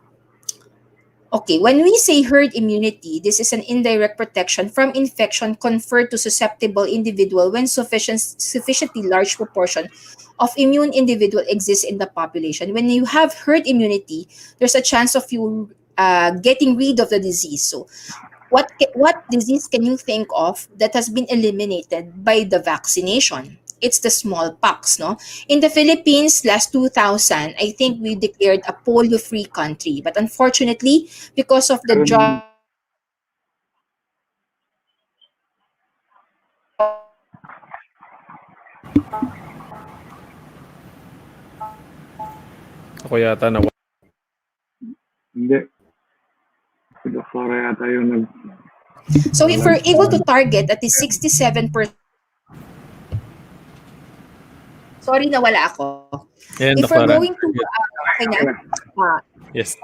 Okay, when we say herd immunity, this is an indirect protection from infection conferred to susceptible individual when sufficiently large proportion of immune individual exists in the population. When you have herd immunity, there's a chance of you getting rid of the disease. So, what disease can you think of that has been eliminated by the vaccination? It's the smallpox, no? In the Philippines, last 2000, I think we declared a polio-free country. But unfortunately, because of the drug... Ako yata na... Hindi. Si Doktora yata yung So if we're able to target at least 67%, Sorry na wala ako. Ayan, If we're Doktora. going to okay na. Yes.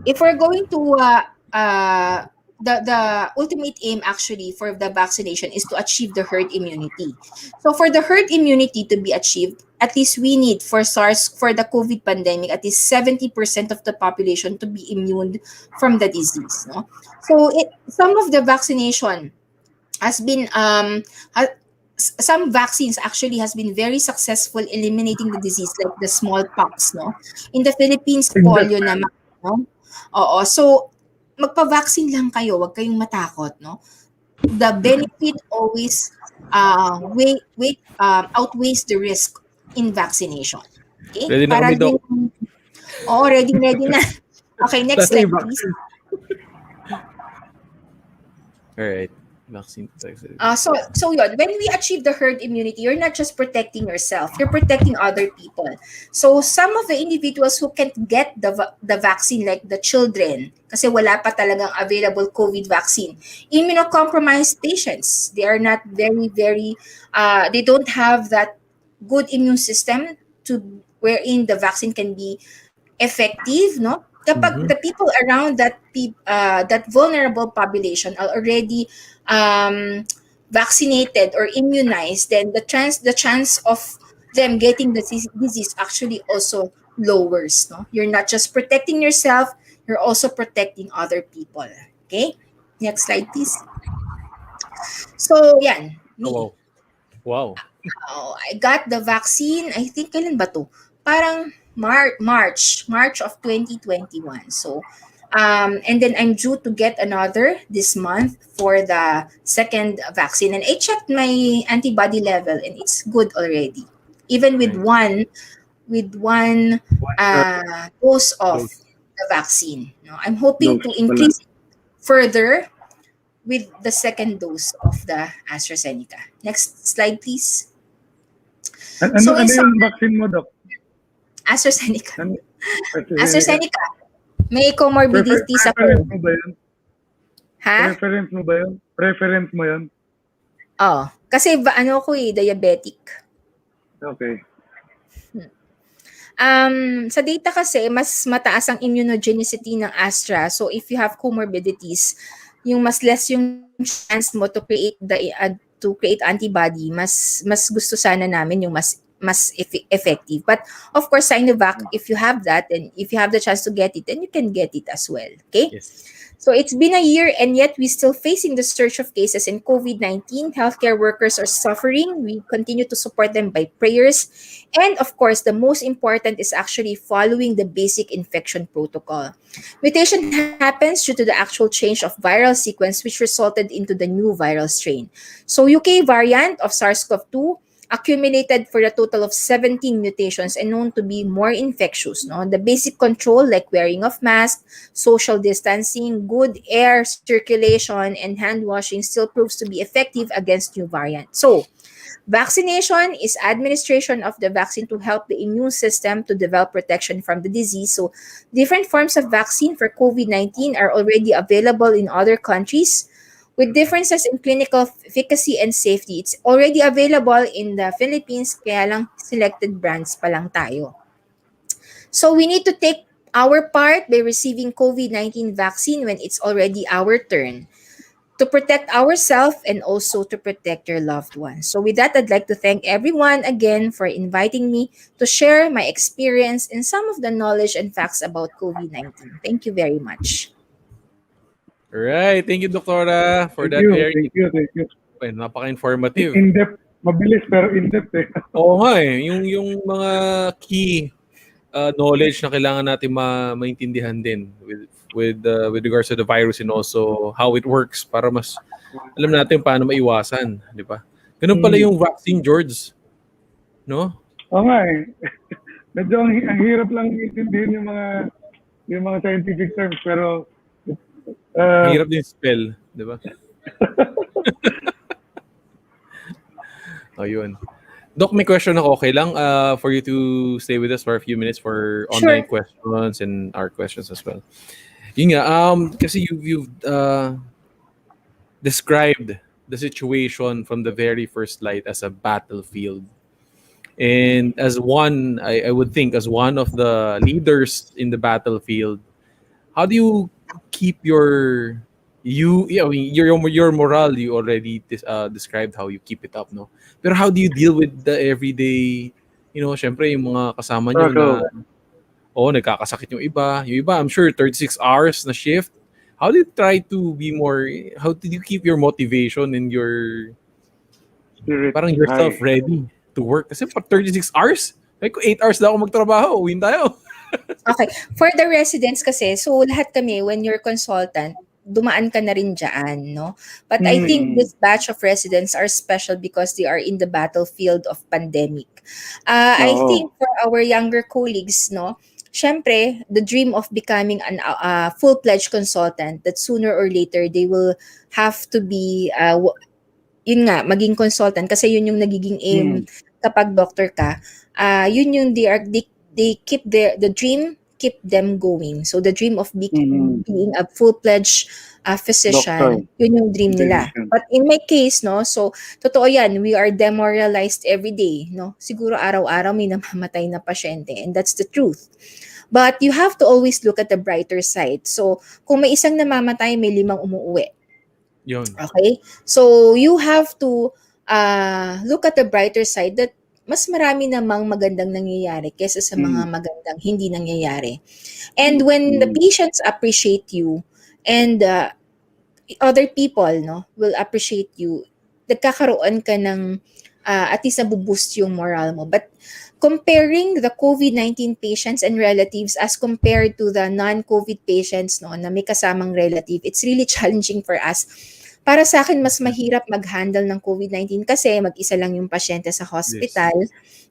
If we're going to the ultimate aim actually for the vaccination is to achieve the herd immunity. So for the herd immunity to be achieved, at least we need for the COVID pandemic at least 70% of the population to be immune from the disease. No? So some of the vaccination has been some vaccines actually has been very successful eliminating the disease, like the smallpox, no? In the Philippines, polio naman, no? Oo, so magpa-vaccine lang kayo, wag kayong matakot, no? The benefit always outweighs the risk in vaccination. Okay? Ready na kami, Doc. Ready na. Okay, next slide, please. Alright. Vaccine. So yun, when we achieve the herd immunity, you're not just protecting yourself, you're protecting other people. So some of the individuals who can't get the vaccine, like the children, kasi wala pa talagang available COVID vaccine, immunocompromised patients, they are not very, they don't have that good immune system to wherein the vaccine can be effective, no? Kapag the people around that vulnerable population are already vaccinated or immunized, then the chance of them getting the disease actually also lowers. No, you're not just protecting yourself; you're also protecting other people. Okay, next slide, please. So, yan. Oh, wow. I got the vaccine. I think kailan ba to? Parang March of 2021. So, and then I'm due to get another this month for the second vaccine. And I checked my antibody level and it's good already. Even with one dose of the vaccine. No, I'm hoping to increase it further with the second dose of the AstraZeneca. Next slide, please. Ano yung vaccine mo, Doc? AstraZeneca. AstraZeneca. May comorbidities ako. Preference mo ba yun? Ha? Preference mo yun? Oo. Kasi ako diabetic. Okay. Sa data kasi, mas mataas ang immunogenicity ng Astra. So if you have comorbidities, yung mas less yung chance mo to create antibody, mas gusto sana namin yung mas effective. But of course, Sinovac, if you have that and if you have the chance to get it, then you can get it as well. Okay? Yes. So it's been a year and yet we're still facing the surge of cases in COVID-19. Healthcare workers are suffering. We continue to support them by prayers. And of course, the most important is actually following the basic infection protocol. Mutation happens due to the actual change of viral sequence which resulted into the new viral strain. So UK variant of SARS-CoV-2 accumulated for a total of 17 mutations and known to be more infectious. No? The basic control like wearing of masks, social distancing, good air circulation, and hand washing still proves to be effective against new variant. So, vaccination is administration of the vaccine to help the immune system to develop protection from the disease. So, different forms of vaccine for COVID-19 are already available in other countries. With differences in clinical efficacy and safety, it's already available in the Philippines, kaya lang selected brands pa lang tayo. So we need to take our part by receiving COVID-19 vaccine when it's already our turn to protect ourselves and also to protect your loved ones. So with that, I'd like to thank everyone again for inviting me to share my experience and some of the knowledge and facts about COVID-19. Thank you very much. Alright, thank you, Doktora, for that very... Thank you. Napaka-informative. In-depth. Mabilis pero in-depth eh. Oo nga eh. Yung mga key knowledge na kailangan natin maintindihan din with regards to the virus and also how it works para mas alam natin paano maiwasan, di ba? Ganun pala yung vaccine, George. No? Oo nga eh. Medyo ang hirap lang intindihin yung mga scientific terms pero ang hirap din spell, di ba? Yun. Doc, may question ako. Okay lang for you to stay with us for a few minutes for online questions and our questions as well. Yun nga, kasi you've described the situation from the very first slide as a battlefield. And as one, I would think, as one of the leaders in the battlefield, how do you keep your your morale? You already described how you keep it up, no? Pero how do you deal with the everyday, syempre yung mga kasama nyo na nagkakasakit yung iba. Yung iba, I'm sure 36 hours na shift. How do you try to be more, how did you keep your motivation and your Spirit parang yourself high. ready to work? Kasi pag 36 hours, like 8 hours na ako magtrabaho, uwin tayo. Okay. For the residents kasi, so lahat kami, when you're consultant, dumaan ka na rin dyan, no? But I think this batch of residents are special because they are in the battlefield of pandemic. I think for our younger colleagues, no, syempre, the dream of becoming an full-fledged consultant, that sooner or later, they will have to be, yun nga, maging consultant kasi yun yung nagiging aim kapag doctor ka. Yun yung they keep the dream keep them going. So the dream of being a full-fledged physician, yun yung dream nila. But in my case, no, so totoo yan, we are demoralized every day, no? Siguro araw-araw may namamatay na pasyente, and that's the truth. But you have to always look at the brighter side. So kung may isang namamatay, may 5 umuuwi. Yun. Okay? So you have to look at the brighter side that mas marami namang magandang nangyayari kaysa sa mga magandang hindi nangyayari. And when the patients appreciate you and other people, no, will appreciate you, nagkakaroon ka ng at least nabuboost yung moral mo. But comparing the COVID-19 patients and relatives as compared to the non-COVID patients, no, na may kasamang relative, it's really challenging for us. Para sa akin, mas mahirap mag-handle ng COVID-19 kasi mag-isa lang yung pasyente sa hospital,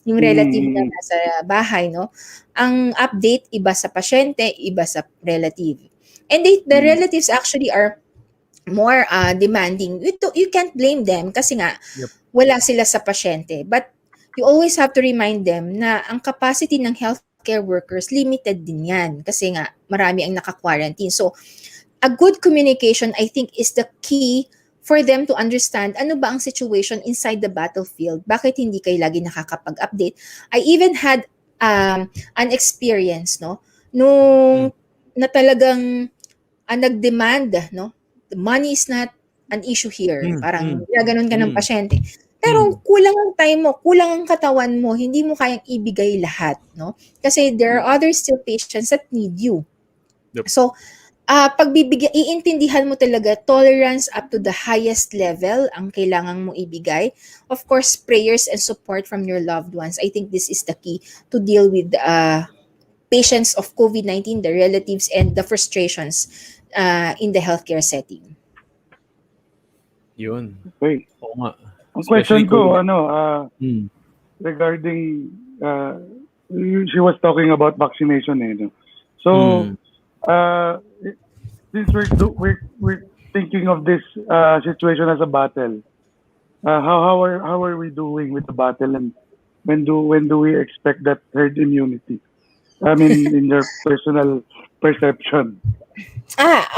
yung relative na nasa bahay, no? Ang update, iba sa pasyente, iba sa relative. And the relatives actually are more demanding. You can't blame them kasi nga, wala sila sa pasyente. But you always have to remind them na ang capacity ng healthcare workers, limited din yan kasi nga, marami ang naka-quarantine. So, a good communication, I think, is the key for them to understand ano ba ang situation inside the battlefield. Bakit hindi kayo lagi nakakapag-update? I even had an experience, no, nung na talagang nag-demand, no, the money is not an issue here. Parang ganun ka ng pasyente. Pero kulang ang time mo, kulang ang katawan mo, hindi mo kayang ibigay lahat, no? Kasi there are other still patients that need you. So, iintindihan mo talaga, tolerance up to the highest level ang kailangan mo ibigay. Of course, prayers and support from your loved ones. I think this is the key to deal with patients of COVID-19, the relatives, and the frustrations in the healthcare setting. Yun. Okay. Oo nga. Ang question ko, regarding, she was talking about vaccination, no? So, since we're thinking of this situation as a battle, how are we doing with the battle, and when do we expect that herd immunity? I mean, in your personal perception.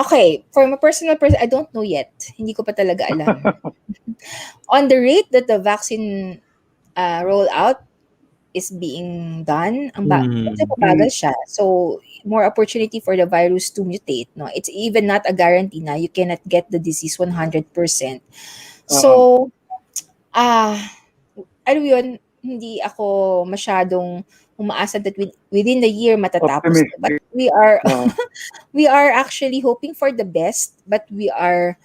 Okay. For my personal I don't know yet. Hindi ko pa talaga alam. On the rate that the vaccine rollout is being done, kasi mabagal siya. So, more opportunity for the virus to mutate, no? It's even not a guarantee na you cannot get the disease 100%. So, ano yun, hindi ako masyadong umaasa that within the year matatapos. But we are actually hoping for the best, but we are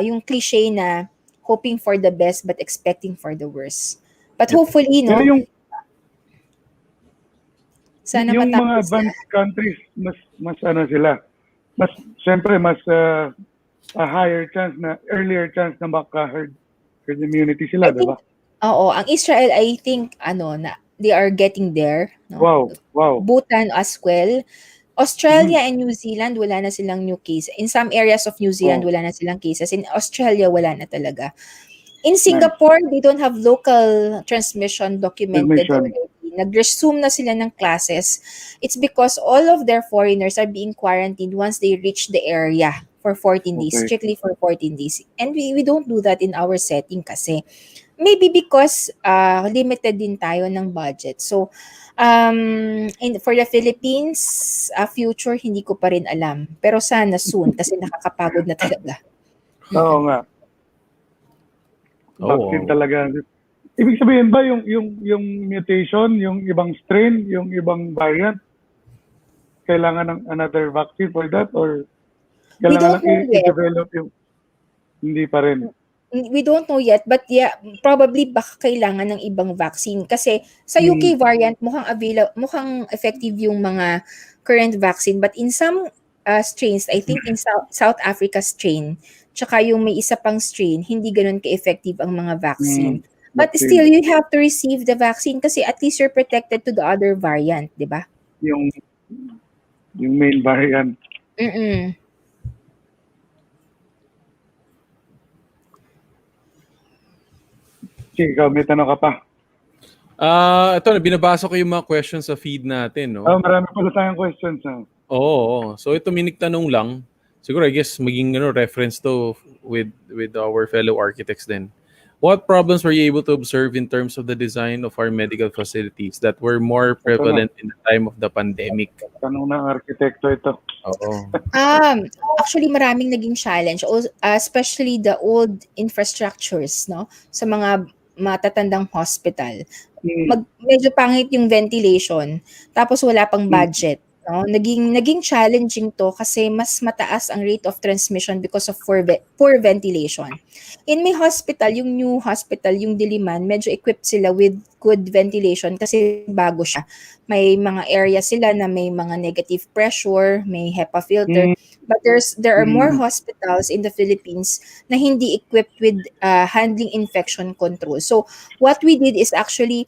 yung cliche na hoping for the best but expecting for the worst. But hopefully, no, sana yung matapos mga advanced countries, mas ano sila, mas syempre mas higher chance na, earlier chance na maka-herd immunity sila, di ba? Oo, ang Israel, I think na they are getting there, no? Wow. Bhutan as well. Australia and New Zealand, wala na silang new case. In some areas of New Zealand, wala na silang cases. In Australia, wala na talaga. In Singapore, they don't have local transmission documented already. Nag-resume na sila ng classes. It's because all of their foreigners are being quarantined once they reach the area for 14 days, strictly for 14 days. And we don't do that in our setting kasi. maybe because limited din tayo ng budget. So, for the Philippines, future, hindi ko pa rin alam. Pero sana soon kasi nakakapagod na talaga. Oo nga. Vaccine talaga. Ibig sabihin ba yung mutation, yung ibang strain, yung ibang variant, kailangan ng another vaccine for that or kailangan lang i-develop yung hindi pa rin? We don't know yet, but yeah, probably baka kailangan ng ibang vaccine kasi sa UK variant mukhang effective yung mga current vaccine, but in some strains, I think in South Africa strain, tsaka yung may isa pang strain, hindi ganoon ka-effective ang mga vaccine. But still, you have to receive the vaccine kasi at least you're protected to the other variant, di ba? Yung main variant. Sige, ikaw, may tanong ka pa. Ito, binabasa ko yung mga questions sa feed natin. No? Marami pala tayong questions. Oo. So ito, tanong lang. Siguro, I guess, maging reference to with our fellow architects din. What problems were you able to observe in terms of the design of our medical facilities that were more prevalent in the time of the pandemic? Tanong ng arkitekto ito. Oo. Actually, maraming naging challenge, especially the old infrastructures, no? Sa mga matatandang hospital. Medyo pangit yung ventilation, tapos wala pang budget. No? Naging challenging to kasi mas mataas ang rate of transmission because of poor ventilation. In my hospital, yung new hospital, yung Diliman, medyo equipped sila with good ventilation kasi bago siya. May mga area sila na may mga negative pressure, may HEPA filter. But there are more hospitals in the Philippines na hindi equipped with handling infection control. So what we did is actually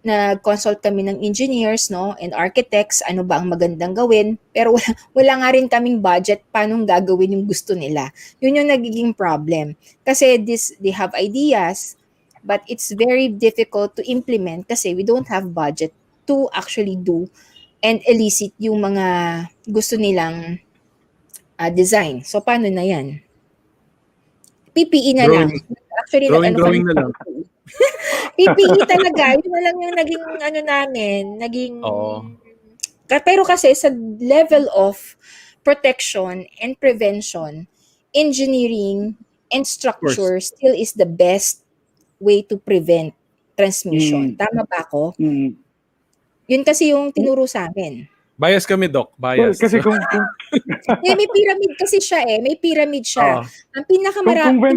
nag-consult kami ng engineers, no, and architects, ano ba ang magandang gawin, pero wala nga rin kaming budget paano gagawin yung gusto nila. Yun yung nagiging problem. Kasi they have ideas, but it's very difficult to implement kasi we don't have budget to actually do and elicit yung mga gusto nilang design. So, paano na yan? PPE na lang. Actually, drawing na lang. PPE talaga. Yun na lang yung naging namin. Pero kasi sa level of protection and prevention, engineering and structure still is the best way to prevent transmission. Tama ba ako? Yun kasi yung tinuro sa amin. Bias kami, Doc. Bias. Kasi kung may pyramid kasi siya May pyramid siya. Ang pinakamalaki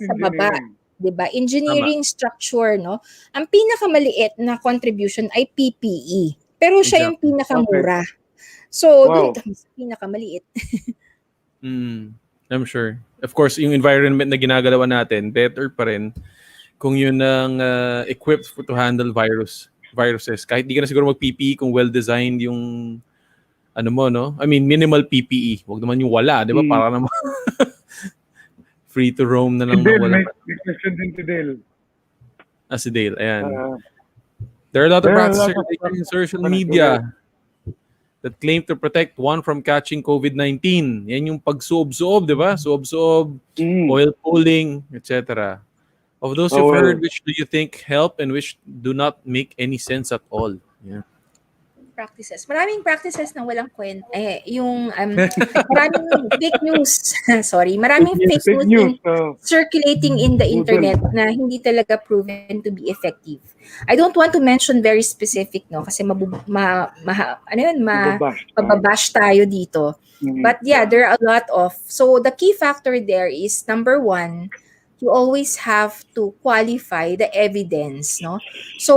sa baba. Diba? Engineering structure, no? Ang pinakamaliit na contribution ay PPE. Pero siya yung pinakamura. So, doon kami sa pinakamaliit. I'm sure. Of course, yung environment na ginagalawa natin, better pa rin kung yun ang equipped to handle viruses. Kahit di ka na siguro mag-PPE kung well-designed yung no? I mean, minimal PPE. Huwag naman yung wala, di ba? Para naman free to roam na lang na wala. May question din si Dale. Si Dale, ayan. There are a lot of practices in social media that claim to protect one from catching COVID-19. Yan yung pag-suob-suob, di ba? Suob-suob, oil pulling, etc. Of those you've heard, which do you think help and which do not make any sense at all? Yeah. Practices. Maraming practices na walang kwenta. Maraming fake news. Sorry. Maraming fake news circulating in the internet na hindi talaga proven to be effective. I don't want to mention very specific, no? Kasi mababash tayo dito. But yeah, there are a lot of... So the key factor there is, number one, you always have to qualify the evidence, no? So,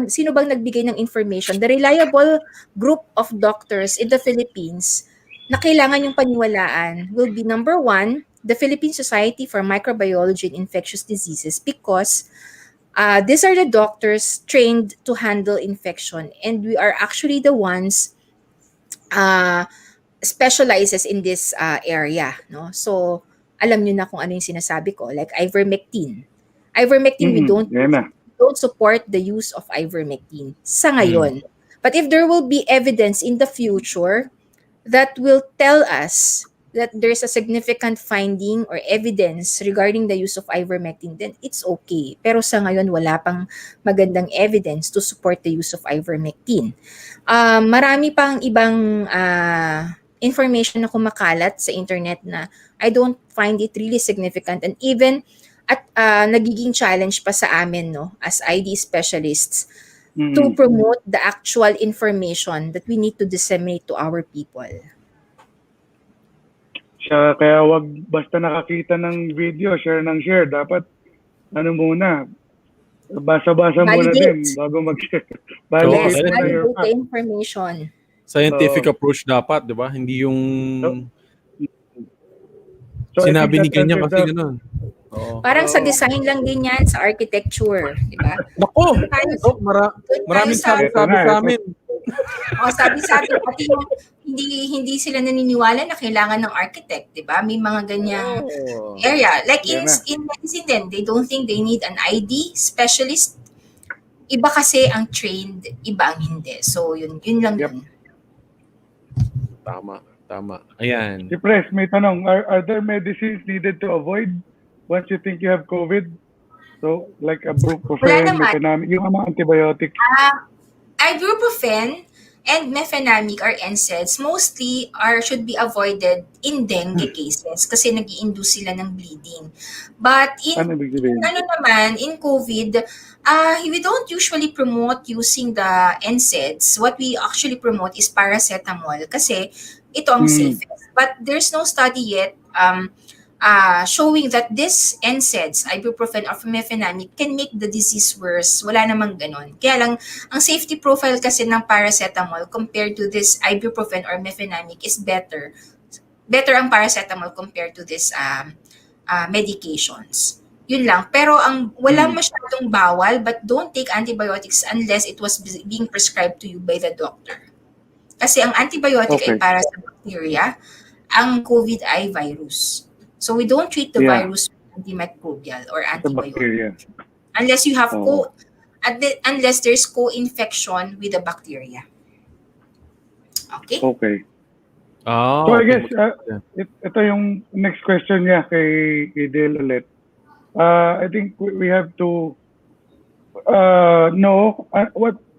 sino bang nagbigay ng information? The reliable group of doctors in the Philippines na kailangan yung paniwalaan will be, number one, the Philippine Society for Microbiology and Infectious Diseases, because these are the doctors trained to handle infection, and we are actually the ones specializes in this area, no? So, alam nyo na kung ano yung sinasabi ko, like ivermectin. We don't support the use of ivermectin sa ngayon. But if there will be evidence in the future that will tell us that there's a significant finding or evidence regarding the use of ivermectin, then it's okay. Pero sa ngayon, wala pang magandang evidence to support the use of ivermectin. Marami pang ibang information na kumakalat sa internet na I don't find it really significant, and even at nagiging challenge pa sa amin, no, as ID specialists, to promote the actual information that we need to disseminate to our people. Kaya wag basta nakakita ng video, share ng share. Dapat, muna, basa-basa muna din bago mag-share. Yes, validate the information. Scientific approach dapat, di ba? Hindi yung sinabi ni ganyan kasi gano'n. Parang sa design lang din yan, sa architecture, di ba? Nako! Maraming sabi sa amin. Sabi-sabi, pati yung hindi sila naniniwala na kailangan ng architect, di ba? May mga ganyang area. Like in medicine din, they don't think they need an ID specialist. Iba kasi ang trained, iba ang hindi. So, yun lang din. Tama. Ayan. Si Pres, may tanong, are there medicines needed to avoid once you think you have COVID? So, like ibuprofen, mefenamic, yung mga antibiotic. Ibuprofen and mefenamic or NSAIDs mostly should be avoided in dengue cases kasi nag-i-induce sila ng bleeding. But in COVID, we don't usually promote using the NSAIDs. What we actually promote is paracetamol kasi ito ang safest. But there's no study yet showing that this NSAIDs, ibuprofen or mefenamic, can make the disease worse. Wala namang ganon. Kaya lang, ang safety profile kasi ng paracetamol compared to this ibuprofen or mefenamic is better. Better ang paracetamol compared to this medications. Yun lang. Pero ang wala masyadong bawal, but don't take antibiotics unless it was being prescribed to you by the doctor. Kasi ang antibiotic ay para sa bacteria, ang COVID ay virus. So we don't treat the virus with antimicrobial or antibiotic unless you have unless there's co-infection with the bacteria. Okay? Okay. So I guess ito yung next question niya kay Dale ulit. I think we have to know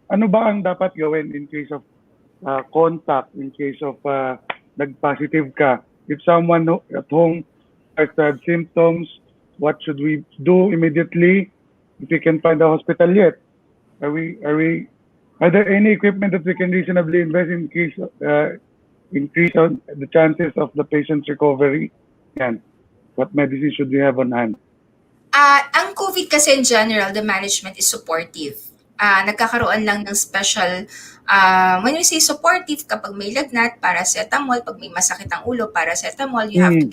ano ba ang dapat gawin in case of contact, in case of nag-positive ka. If someone at home starts to have symptoms, what should we do immediately if we can find a hospital yet? Are there any equipment that we can reasonably invest in case increase on the chances of the patient's recovery? Yan. What medicine should we have on hand? Ang COVID kasi in general, the management is supportive. Nagkakaroon lang ng special, when we say supportive, kapag may lagnat, paracetamol, pag may masakit ang ulo, paracetamol, you have to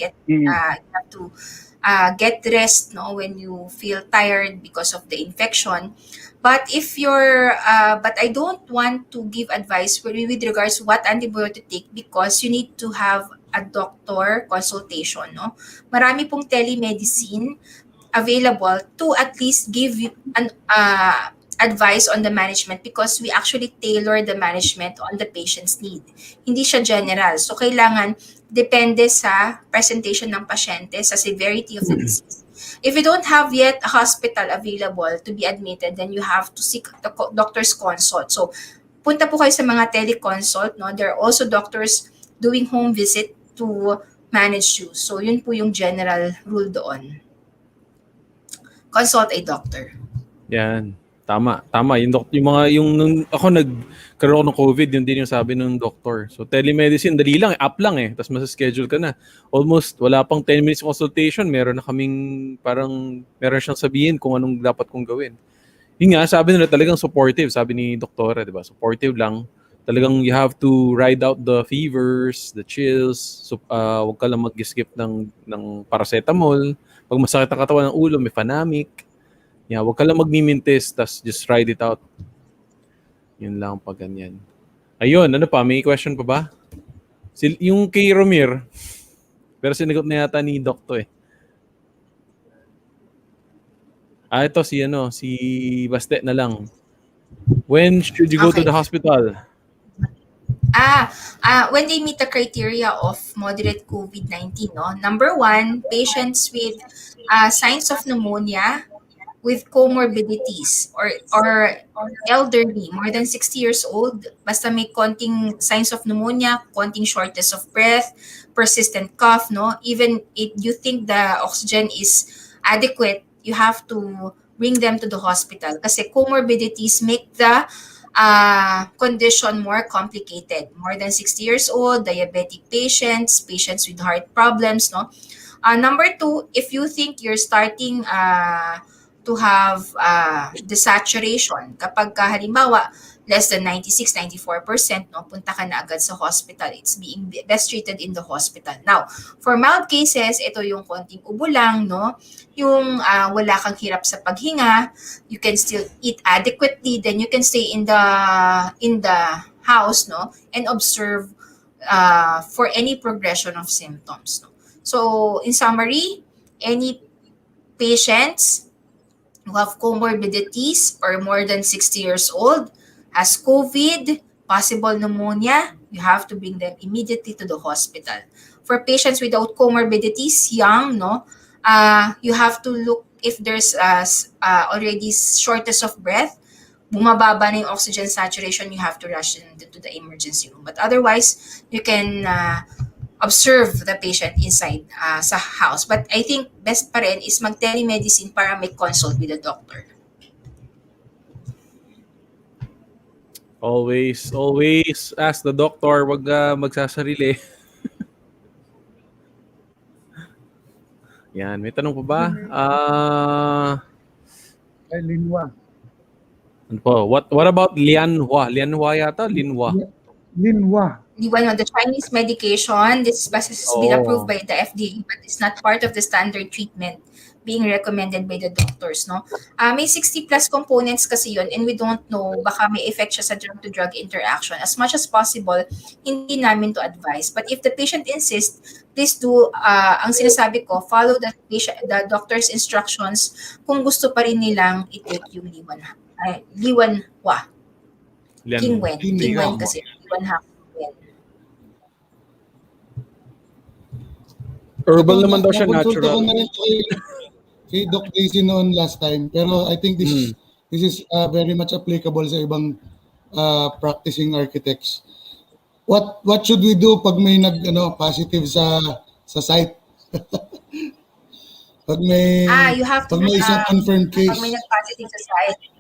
get rest, no, when you feel tired because of the infection. But if but I don't want to give advice with regards to what antibiotic to take because you need to have a doctor consultation, no. Marami pong telemedicine available to at least give you an advice on the management because we actually tailor the management on the patient's need. Hindi siya general. So, kailangan depende sa presentation ng pasyente, sa severity of the disease. If you don't have yet a hospital available to be admitted, then you have to seek the doctor's consult. So, punta po kayo sa mga teleconsult. No? There are also doctors doing home visit to manage you. So, yun po yung general rule doon. Consult a doctor. Yan. Tama. Nung ako nagkaroon ng COVID, yun din yung sabi ng doctor. So telemedicine, dali lang, app lang tapos masa-schedule ka na. Almost wala pang 10 minutes consultation, meron siyang sabihin kung anong dapat kong gawin. Yun nga, sabi nila talagang supportive, sabi ni doktora, di ba? Supportive lang. Talagang you have to ride out the fevers, the chills. So, wag ka lang mag-skip ng paracetamol. Pag masakit ang katawan ng ulo, mefenamic. Yeah, wag ka lang magmimintis, tas just ride it out. Yun lang pag ganyan. Ayun, ano pa? May question pa ba? Yung kay Romir, pero sinagot na yata ni Doc to ito si Baste na lang. When should you go to the hospital? When they meet the criteria of moderate COVID-19, no? Number one, patients with signs of pneumonia with comorbidities or elderly, more than 60 years old, basta may konting signs of pneumonia, konting shortness of breath, persistent cough, no? Even if you think the oxygen is adequate, you have to bring them to the hospital kasi comorbidities make the condition more complicated. More than 60 years old, diabetic patients, patients with heart problems, no? Number two, if you think you're starting to have desaturation, kapag halimbawa less than 96-94%, no, punta ka na agad sa hospital. It's being best treated in the hospital. Now, for mild cases, ito yung konting ubo lang, no? Yung wala kang hirap sa paghinga, you can still eat adequately, then you can stay in the house, no, and observe for any progression of symptoms, no. So, in summary, any patients who have comorbidities or more than 60 years old, has COVID, possible pneumonia, you have to bring them immediately to the hospital. For patients without comorbidities, young, no, you have to look if there's already shortness of breath, bumababa na yung oxygen saturation, you have to rush them to the emergency room. But otherwise, you can observe the patient inside sa house. But I think best pa rin is mag-telemedicine para may consult with the doctor. Always ask the doctor, wag magsasarili. Yan, may tanong pa ba? Linwa. Ano po? What about Lianhua? Lianhua yata? Linwa. Linwa. The Chinese medication, this has been approved by the FDA, but it's not part of the standard treatment being recommended by the doctors, no? May 60 plus components kasi yun, and we don't know, baka may effect siya sa drug-to-drug interaction. As much as possible, hindi namin to advise. But if the patient insists, please do, ang sinasabi ko, follow the doctor's instructions kung gusto pa rin nilang i-take yung Liwanhua. Kingwen kasi, Liwanhua. Herbal naman daw siya, natural. Ko na rin kay Doc Daisy noon last time, pero I think this is very much applicable sa ibang practicing architects. What should we do pag may positive sa site? Pag may isang confirmed case. Pag may nag-positive sa site.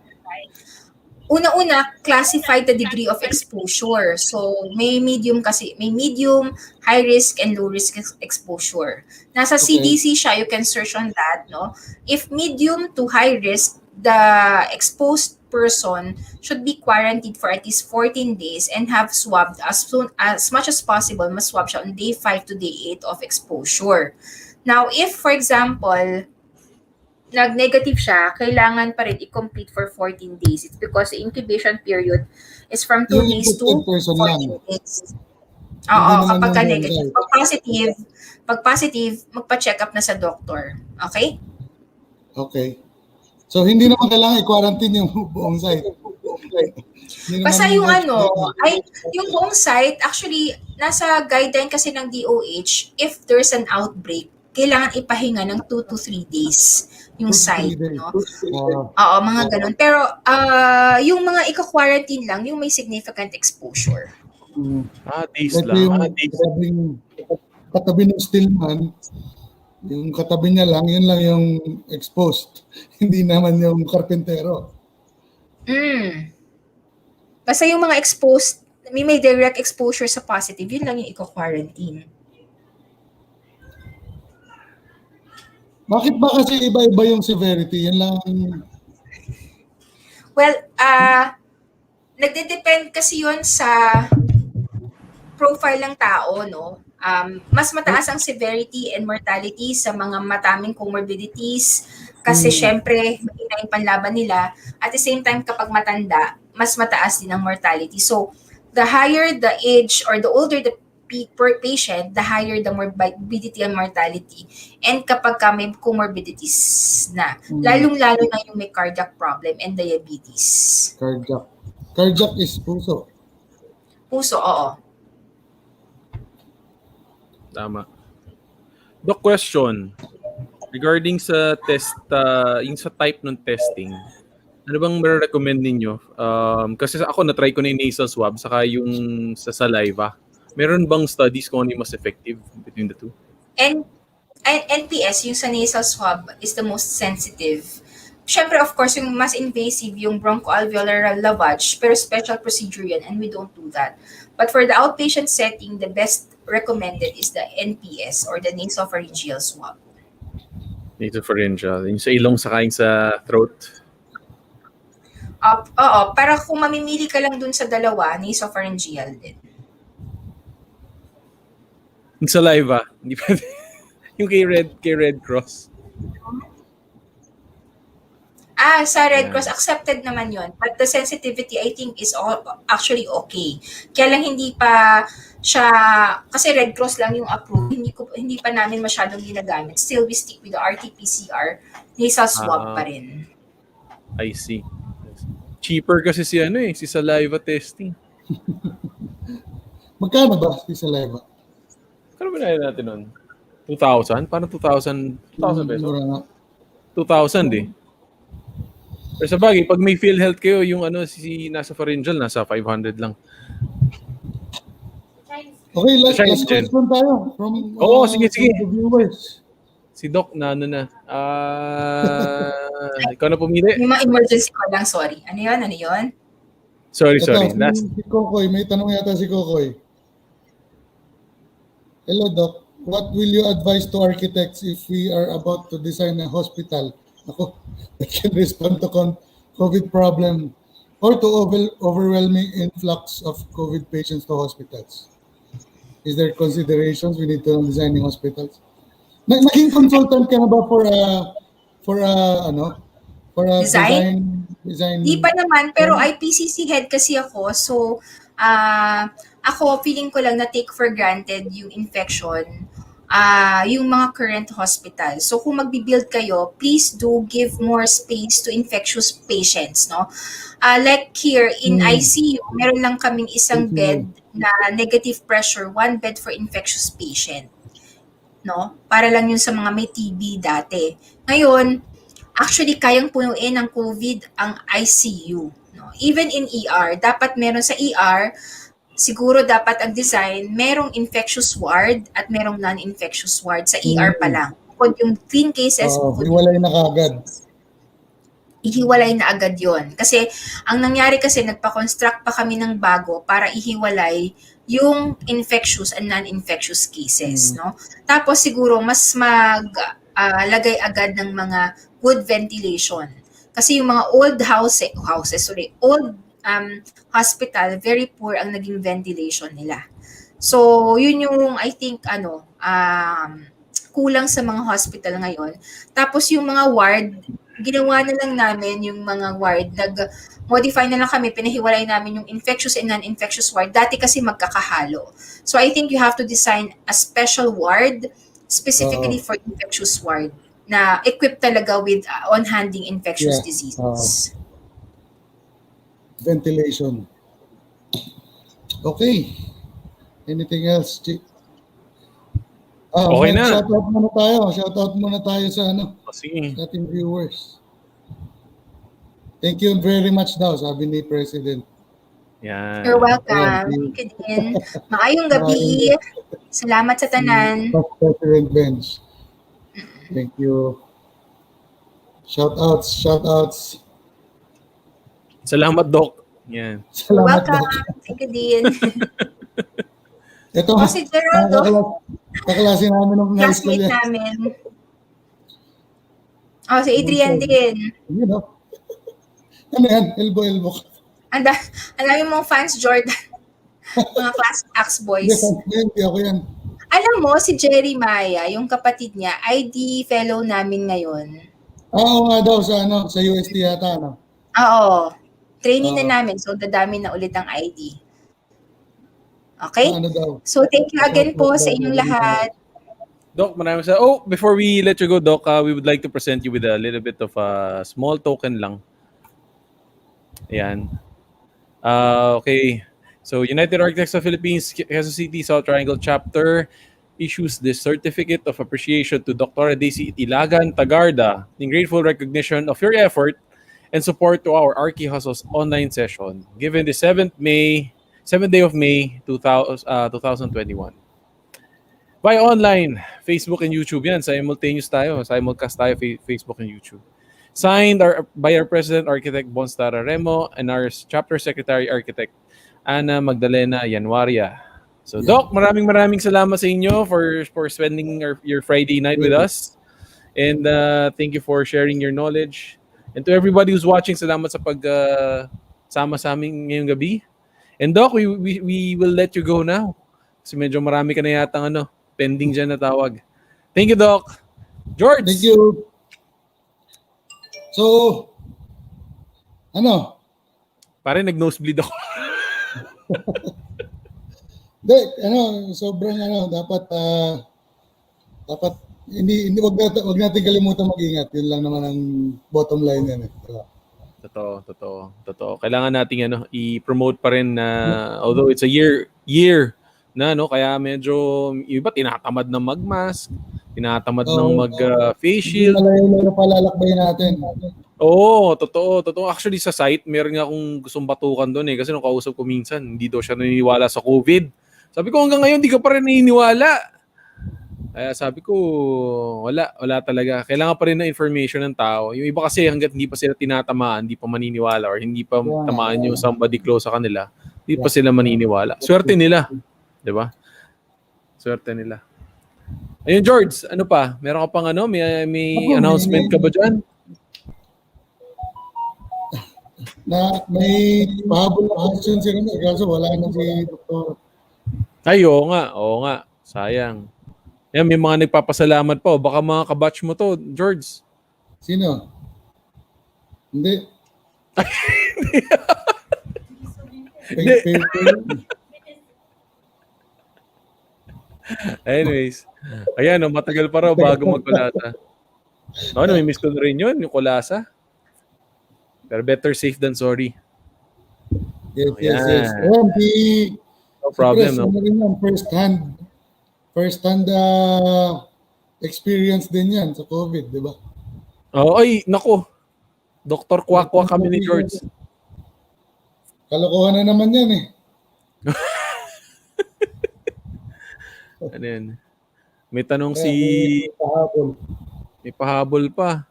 Una-una, classify the degree of exposure. So, may medium, high risk, and low risk exposure. Nasa CDC siya, you can search on that, no? If medium to high risk, the exposed person should be quarantined for at least 14 days and have swabbed as much as possible, mas-swab siya on day 5 to day 8 of exposure. Now, if, for example, nag-negative siya, kailangan pa rin i-complete for 14 days. It's because the incubation period is from 2 days to 14 days. Oo, kapag ka-negative. Pag positive, magpa-check up na sa doctor. Okay? Okay. So, hindi naman kailangan i-quarantine yung buong site. Basta yung yung buong site, actually, nasa guideline kasi ng DOH, if there's an outbreak, kailangan ipahinga ng 2 to 3 days yung site, no? Oo, mga ganun. Pero yung mga ika-quarantine lang, yung may significant exposure. Days lang. Yung katabi ng stillman, yung katabi niya lang, yun lang yung exposed. Hindi naman yung karpentero. Basta yung mga exposed, may direct exposure sa positive, yun lang yung ika-quarantine. Bakit ba kasi iba-iba yung severity? Yan lang. Well, nagde-depend kasi yun sa profile ng tao, no? Mas mataas ang severity and mortality sa mga mataming comorbidities kasi syempre, mahina yung panlaban nila. At the same time, kapag matanda, mas mataas din ang mortality. So, the higher the age or the older the per patient, the higher the morbidity and mortality. And kapag may comorbidities na, lalong-lalo na yung may cardiac problem and diabetes. Cardiac is puso. Puso, oo. Tama. Doc, question. Regarding sa test, yung sa type ng testing, ano bang recommend ninyo? Kasi ako, na-try ko na yung nasal swab saka yung sa saliva. Meron bang studies kung ano yung mas effective between the two? And NPS, yung sa nasal swab, is the most sensitive. Siyempre, of course, yung mas invasive, yung bronchoalveolar lavage, pero special procedure yan, and we don't do that. But for the outpatient setting, the best recommended is the NPS, or the nasopharyngeal swab. Nasopharyngeal. Yung sa ilong saka yung sa throat? Oo, para kung mamimili ka lang dun sa dalawa, nasopharyngeal din. Yung saliva, hindi pwede. Yung kay Red Cross. Sa Red Cross, accepted naman yon. But the sensitivity, I think, is actually okay. Kaya lang hindi pa siya, kasi Red Cross lang yung approved, hindi pa namin masyadong ginagamit. Still, we stick with the RT-PCR, nasal swab pa rin. I see. Cheaper kasi si saliva testing. Magkano ba si saliva? Kano ba natin nun? 2,000? Parang 2,000 pesos? Mura nga. 2,000 eh. Pero sa bagay, pag may PhilHealth kayo, yung nasa pharyngeal, nasa 500 lang. Okay, last question tayo. Sige. From the viewers. Si Doc na ikaw na pumili. Yung mga emergency ko lang, sorry. Ano yun? Sorry. Ito, Last. si Kokoy, may tanong yata si Kokoy. Hello, Doc. What will you advise to architects if we are about to design a hospital? Ako, that can respond to COVID problem or to overwhelming influx of COVID patients to hospitals. Is there considerations we need to designing hospitals? Naging consultant ka na ba for a design? Di pa naman, pero IPCC head kasi ako. So, ako, feeling ko lang na take for granted yung infection, yung mga current hospital. So, kung magbi-build kayo, please do give more space to infectious patients, no? Like here, in ICU, meron lang kaming isang bed na negative pressure, 1 bed for infectious patient. No? Para lang yun sa mga may TB dati. Ngayon, actually, kayang punuin ng COVID ang ICU. No? Even in ER, dapat meron sa ER, siguro dapat ang design, merong infectious ward at merong non-infectious ward sa ER pa lang. Kung yung clean cases, hiwalay na kaagad. Ihiwalay na agad yon. Kasi, ang nangyari kasi, nagpa-construct pa kami ng bago para ihiwalay yung infectious and non-infectious cases, no? Tapos siguro mas lagay agad ng mga good ventilation. Kasi yung mga old hospital, very poor ang naging ventilation nila. So, yun yung I think kulang sa mga hospital ngayon. Tapos yung mga ward, ginawa na lang namin yung mga ward, nag-modify na lang kami, pinahiwalay namin yung infectious and non-infectious ward. Dati kasi magkakahalo. So I think you have to design a special ward specifically for infectious ward na equipped talaga with on-handing infectious diseases. Ventilation. Okay. Anything else, Chick? Okay na. Shoutout muna tayo sa ating viewers. Thank you very much daw, sabi ni President. Yan. You're welcome. Thank you din. Maayong gabi. Salamat sa tanan. President Bench. Thank you. Shoutouts. Salamat, Doc. Yan. Salamat, welcome. Doc. Thank you din. Ito, si Geraldo. kaklase namin ng high school. Classmate namin. Si Adrian din. You know. Ano yan? Elbow. Ang dami mong fans, Jordan. Mga class acts boys. Hindi ako yan. Alam mo, si Jerry Maya, yung kapatid niya, ID fellow namin ngayon. Oo nga daw, sa UST yata, no? Oo. Training na namin, so dadami na ulit ang ID. Okay? So, thank you again po sa inyong lahat. Doc, maraming salamat. Before we let you go, Doc, we would like to present you with a little bit of a small token lang. Ayan. Okay. So, United Architects of Philippines, Quezon City, South Triangle Chapter issues this certificate of appreciation to Dr. Daisy Ilagan-Tagarda in grateful recognition of your effort and support to our Arkihustle's online session given the 7th day of May 2021. Via online, Facebook and YouTube yan. Simultaneous tayo. Simulcast tayo, Facebook and YouTube. Signed by our President Architect Bonstara Remo and our Chapter Secretary Architect Ana Magdalena Yanwaria. So Doc, maraming salamat sa inyo for spending your Friday night with us. And thank you for sharing your knowledge. And to everybody who's watching, salamat sa sama sa amin ngayong gabi. And Doc, we will let you go now. Kasi medyo marami ka na yatang pending dyan na tawag. Thank you, Doc. George! Thank you. So, Pare, nag-nosebleed ako. Hindi, sobrang dapat hindi wag natin kalimutan mag-ingat. Yun lang naman ang bottom line yan. Totoo. Kailangan nating i-promote pa rin na although it's a year na kaya medyo iba tinatamad na mag-mask, tinatamad ng mag-face shield. Malayo palalakbayin natin. Oo, totoo. Actually sa site, meron nga akong gustong batukan doon kasi nung kausap ko minsan, hindi daw siya naniniwala sa COVID. Sabi ko hanggang ngayon, hindi ka pa rin naniniwala. Kaya sabi ko, wala talaga. Kailangan pa rin ng information ng tao. Yung iba kasi hanggat hindi pa sila tinatamaan, hindi pa maniniwala or hindi pa tamaan yung somebody close sa kanila, hindi pa sila maniniwala. Swerte nila. Diba? Swerte nila. Ayun, George, ano pa? Meron ka pang may announcement ka ba dyan? Na may pahabol na question si Rene, kaso wala na si Dr. Ay, oo nga. Sayang. Yan, may mga nagpapasalamat pa. Baka mga kabatch mo to, George. Sino? Hindi. Anyways. Ayan, matagal pa raw bago magkulasa. May-miss ko na rin yun, yung kulasa. Pero better safe than sorry. Yes. No problem. First hand experience din yan sa COVID, di ba? Nako. Dr. Kwakwa kami ni George. Kalokohan na naman yan eh. Ano yan? May tanong may pahabol pa.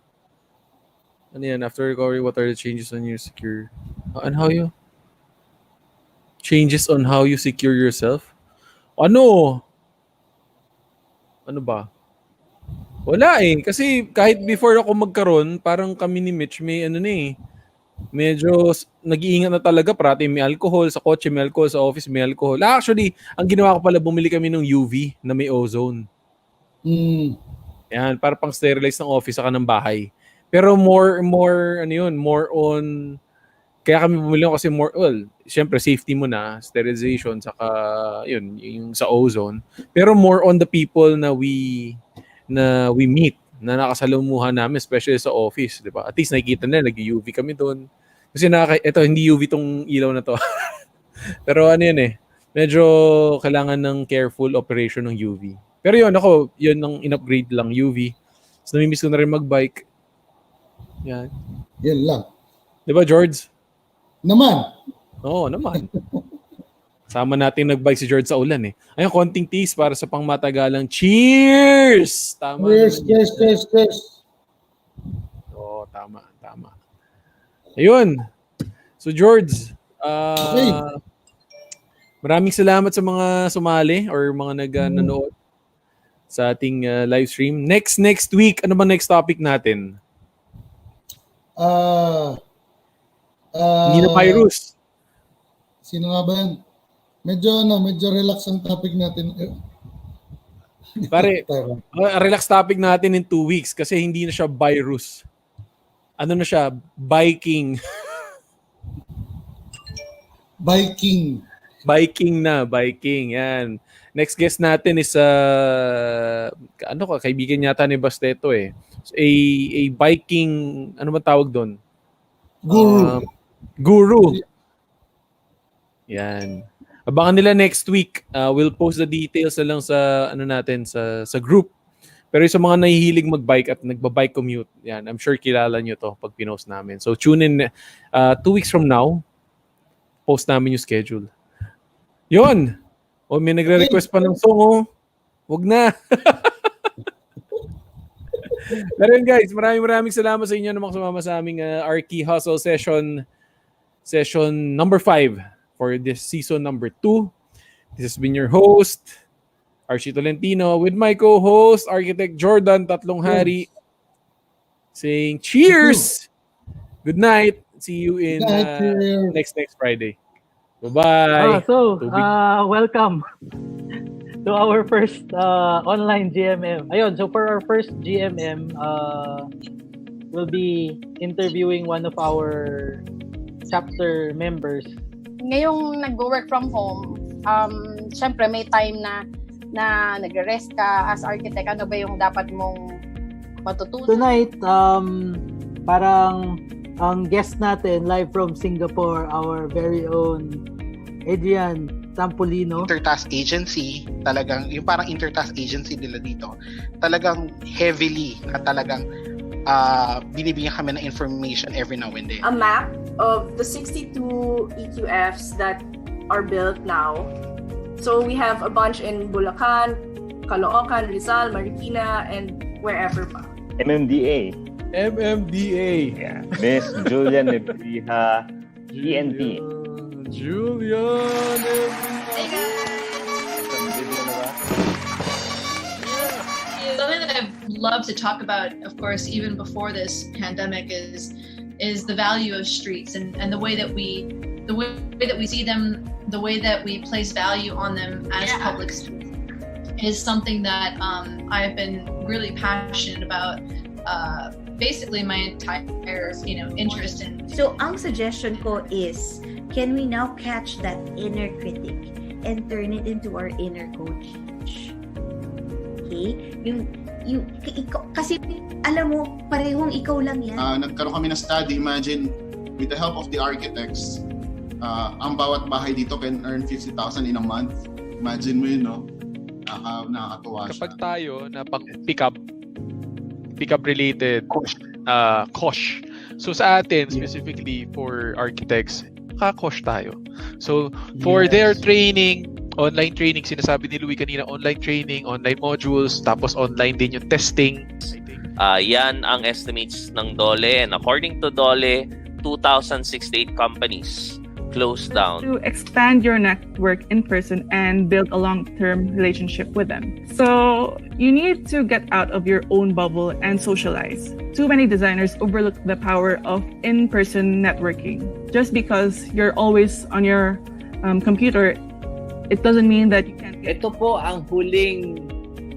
Ano yan? After recovery, what are the changes on your secure? And how you? Changes on how you secure yourself? Ano ba? Wala eh. Kasi kahit before ako magkaroon, parang kami ni Mitch may medyo nag-iingat na talaga. Parati may alcohol, sa kotse may alcohol, sa office may alcohol. Actually, ang ginawa ko pala, bumili kami ng UV na may ozone. Yan, para pang sterilize ng office saka ng bahay. Pero more on, kaya kami bumili kasi syempre safety mo na, sterilization, saka yung sa ozone. Pero more on the people na we meet, na nakasalumuhan namin, especially sa office, di ba? At least nakikita nila, nag-UV kami doon. Kasi hindi UV tong ilaw na to. Pero medyo kailangan ng careful operation ng UV. Pero yun ang in-upgrade lang, UV. So namimiss ko na rin mag-bike. Yan. Yan lang. Di ba, George? Naman. Oo, naman. Sama natin nag-bike si George sa ulan eh. Ayun, konting tease para sa pangmatagalang cheers! Tama. Cheers. Oo, tama. Ayun. So George, okay. Maraming salamat sa mga sumali or mga nanonood sa ating live stream. Next week, ano ba next topic natin? Hindi na BYERUS. Sino nga ba yan? Medyo relax ang topic natin. Pare, relax topic natin in 2 weeks kasi hindi na siya BYERUS. Ano na siya? Biking. Biking. Yan. Next guest natin is kaibigan yata ni Basteto eh. A biking, ano ba tawag doon? Guru. Guru. Yan. Abangan nila next week. We'll post the details na lang sa natin sa group. Pero sa mga nahihilig mag-bike at nagba-bike commute, yan, I'm sure kilala nyo to pag pinost namin. So tune in 2 weeks from now, post namin yung schedule. Yun! O may nagre-request pa ng song, oh. Wag na. Pero yun guys, maraming salamat sa inyo na sumama sa aming Arkihustle session number 5 for this season number 2. This has been your host, Archie Tolentino, with my co-host, Architect Jordan Tatlong Hari, saying cheers! Good night. See you in next Friday. Bye-bye. Welcome to our first online GMM. Ayun, so for our first GMM, we'll be interviewing one of our chapter members. Ngayong nag-work from home, syempre may time na nag-rest ka as architect. Ano ba yung dapat mong matutunan? Tonight, parang ang guest natin live from Singapore, our very own Adrian Tampolino. Intertask agency, talagang yung parang intertask agency nila dito, talagang heavily na talagang binibigyan kami ng information every now and then. A map of the 62 EQFs that are built now. So we have a bunch in Bulacan, Caloocan, Rizal, Marikina, and wherever pa. MMDA. Yeah. Miss Julian Nebriha, ENT. Julian! Hey guys! Something that I've loved to talk about, of course, even before this pandemic, is the value of streets and the way that we see them, the way that we place value on them as public streets is something that I've been really passionate about. Basically, my entire interest in. So, ang suggestion ko is, can we now catch that inner critic and turn it into our inner coach? Okay? Kasi alam mo, parehong ikaw lang yan. Nagkaroon kami ng study. Imagine, with the help of the architects, ang bawat bahay dito can earn 50,000 in a month. Imagine mo yun, no? Nakakatuwa siya. Kapag tayo na pick up related cost. So sa atin, specifically for architects, ka-cost tayo. So for their training, online training, sinasabi ni Louie kanina, online training, online modules, tapos online din yung testing. Yan ang estimates ng DOLE, and according to DOLE, 2,068 companies closed down. To expand your network in person and build a long-term relationship with them. So you need to get out of your own bubble and socialize. Too many designers overlook the power of in-person networking. Just because you're always on your computer, it doesn't mean that you can't. Ito po ang huling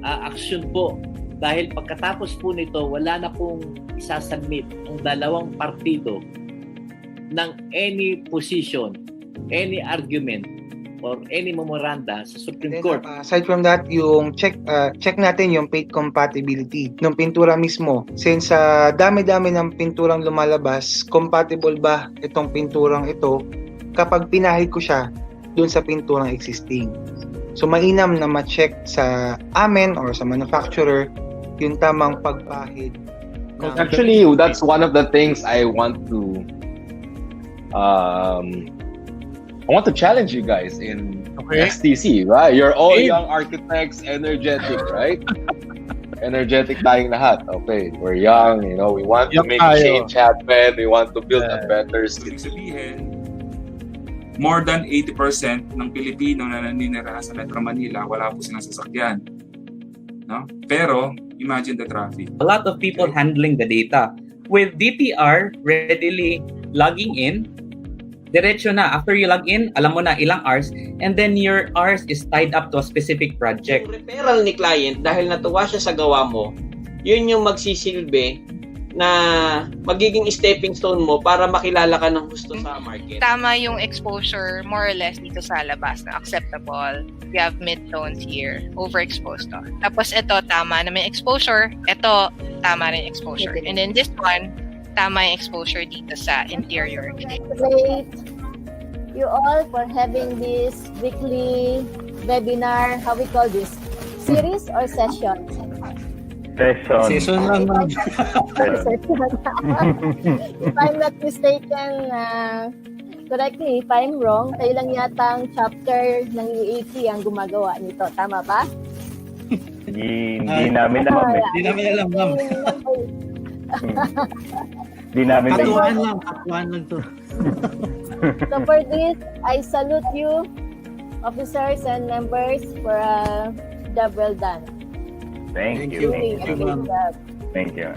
action po. Dahil pagkatapos po nito, wala na pong isasubmit ang dalawang partido ng any position, any argument, or any memoranda sa Supreme Court. Aside from that, yung check natin yung paint compatibility ng pintura mismo. Since dami-dami ng pinturang lumalabas, compatible ba itong pinturang ito kapag pinahid ko siya dun sa pinturang existing. So mainam na ma-check sa amin or sa manufacturer yung tamang pagpahid. Actually, that's one of the things I want to challenge you guys in STC, right? You're all young architects, energetic, right? Energetic tayong lahat. Okay, we're young, we want to make a change happen, we want to build a better city. More than 80% ng Pilipino na naninirahan sa Metro Manila, wala po silang sasakyan. No? Pero, imagine the traffic. A lot of people handling the data. With DTR readily logging in, diretso na. After you log in, alam mo na ilang hours, and then your hours is tied up to a specific project. Yung referral ni client, dahil natuwa siya sa gawa mo, yun yung magsisilbi na magiging stepping stone mo para makilala ka ng gusto sa market. Tama yung exposure more or less dito sa labas na acceptable. We have mid-tones here, overexposed to. Tapos ito, tama na may exposure. Ito, tama rin exposure. And then this one, tama yung exposure dito sa interior. you all for having this weekly webinar. How we call this? Series or session? Session lang, ma'am. If I'm not mistaken, correct me if I'm wrong, kayo lang yata ang chapter ng UAP ang gumagawa nito. Tama ba? Hindi namin alam. Hindi namin alam, ma'am. Hindi namin Katuan lang to. So for this, I salute you, officers and members, for a job well done. Thank you. Thank you. Thank you.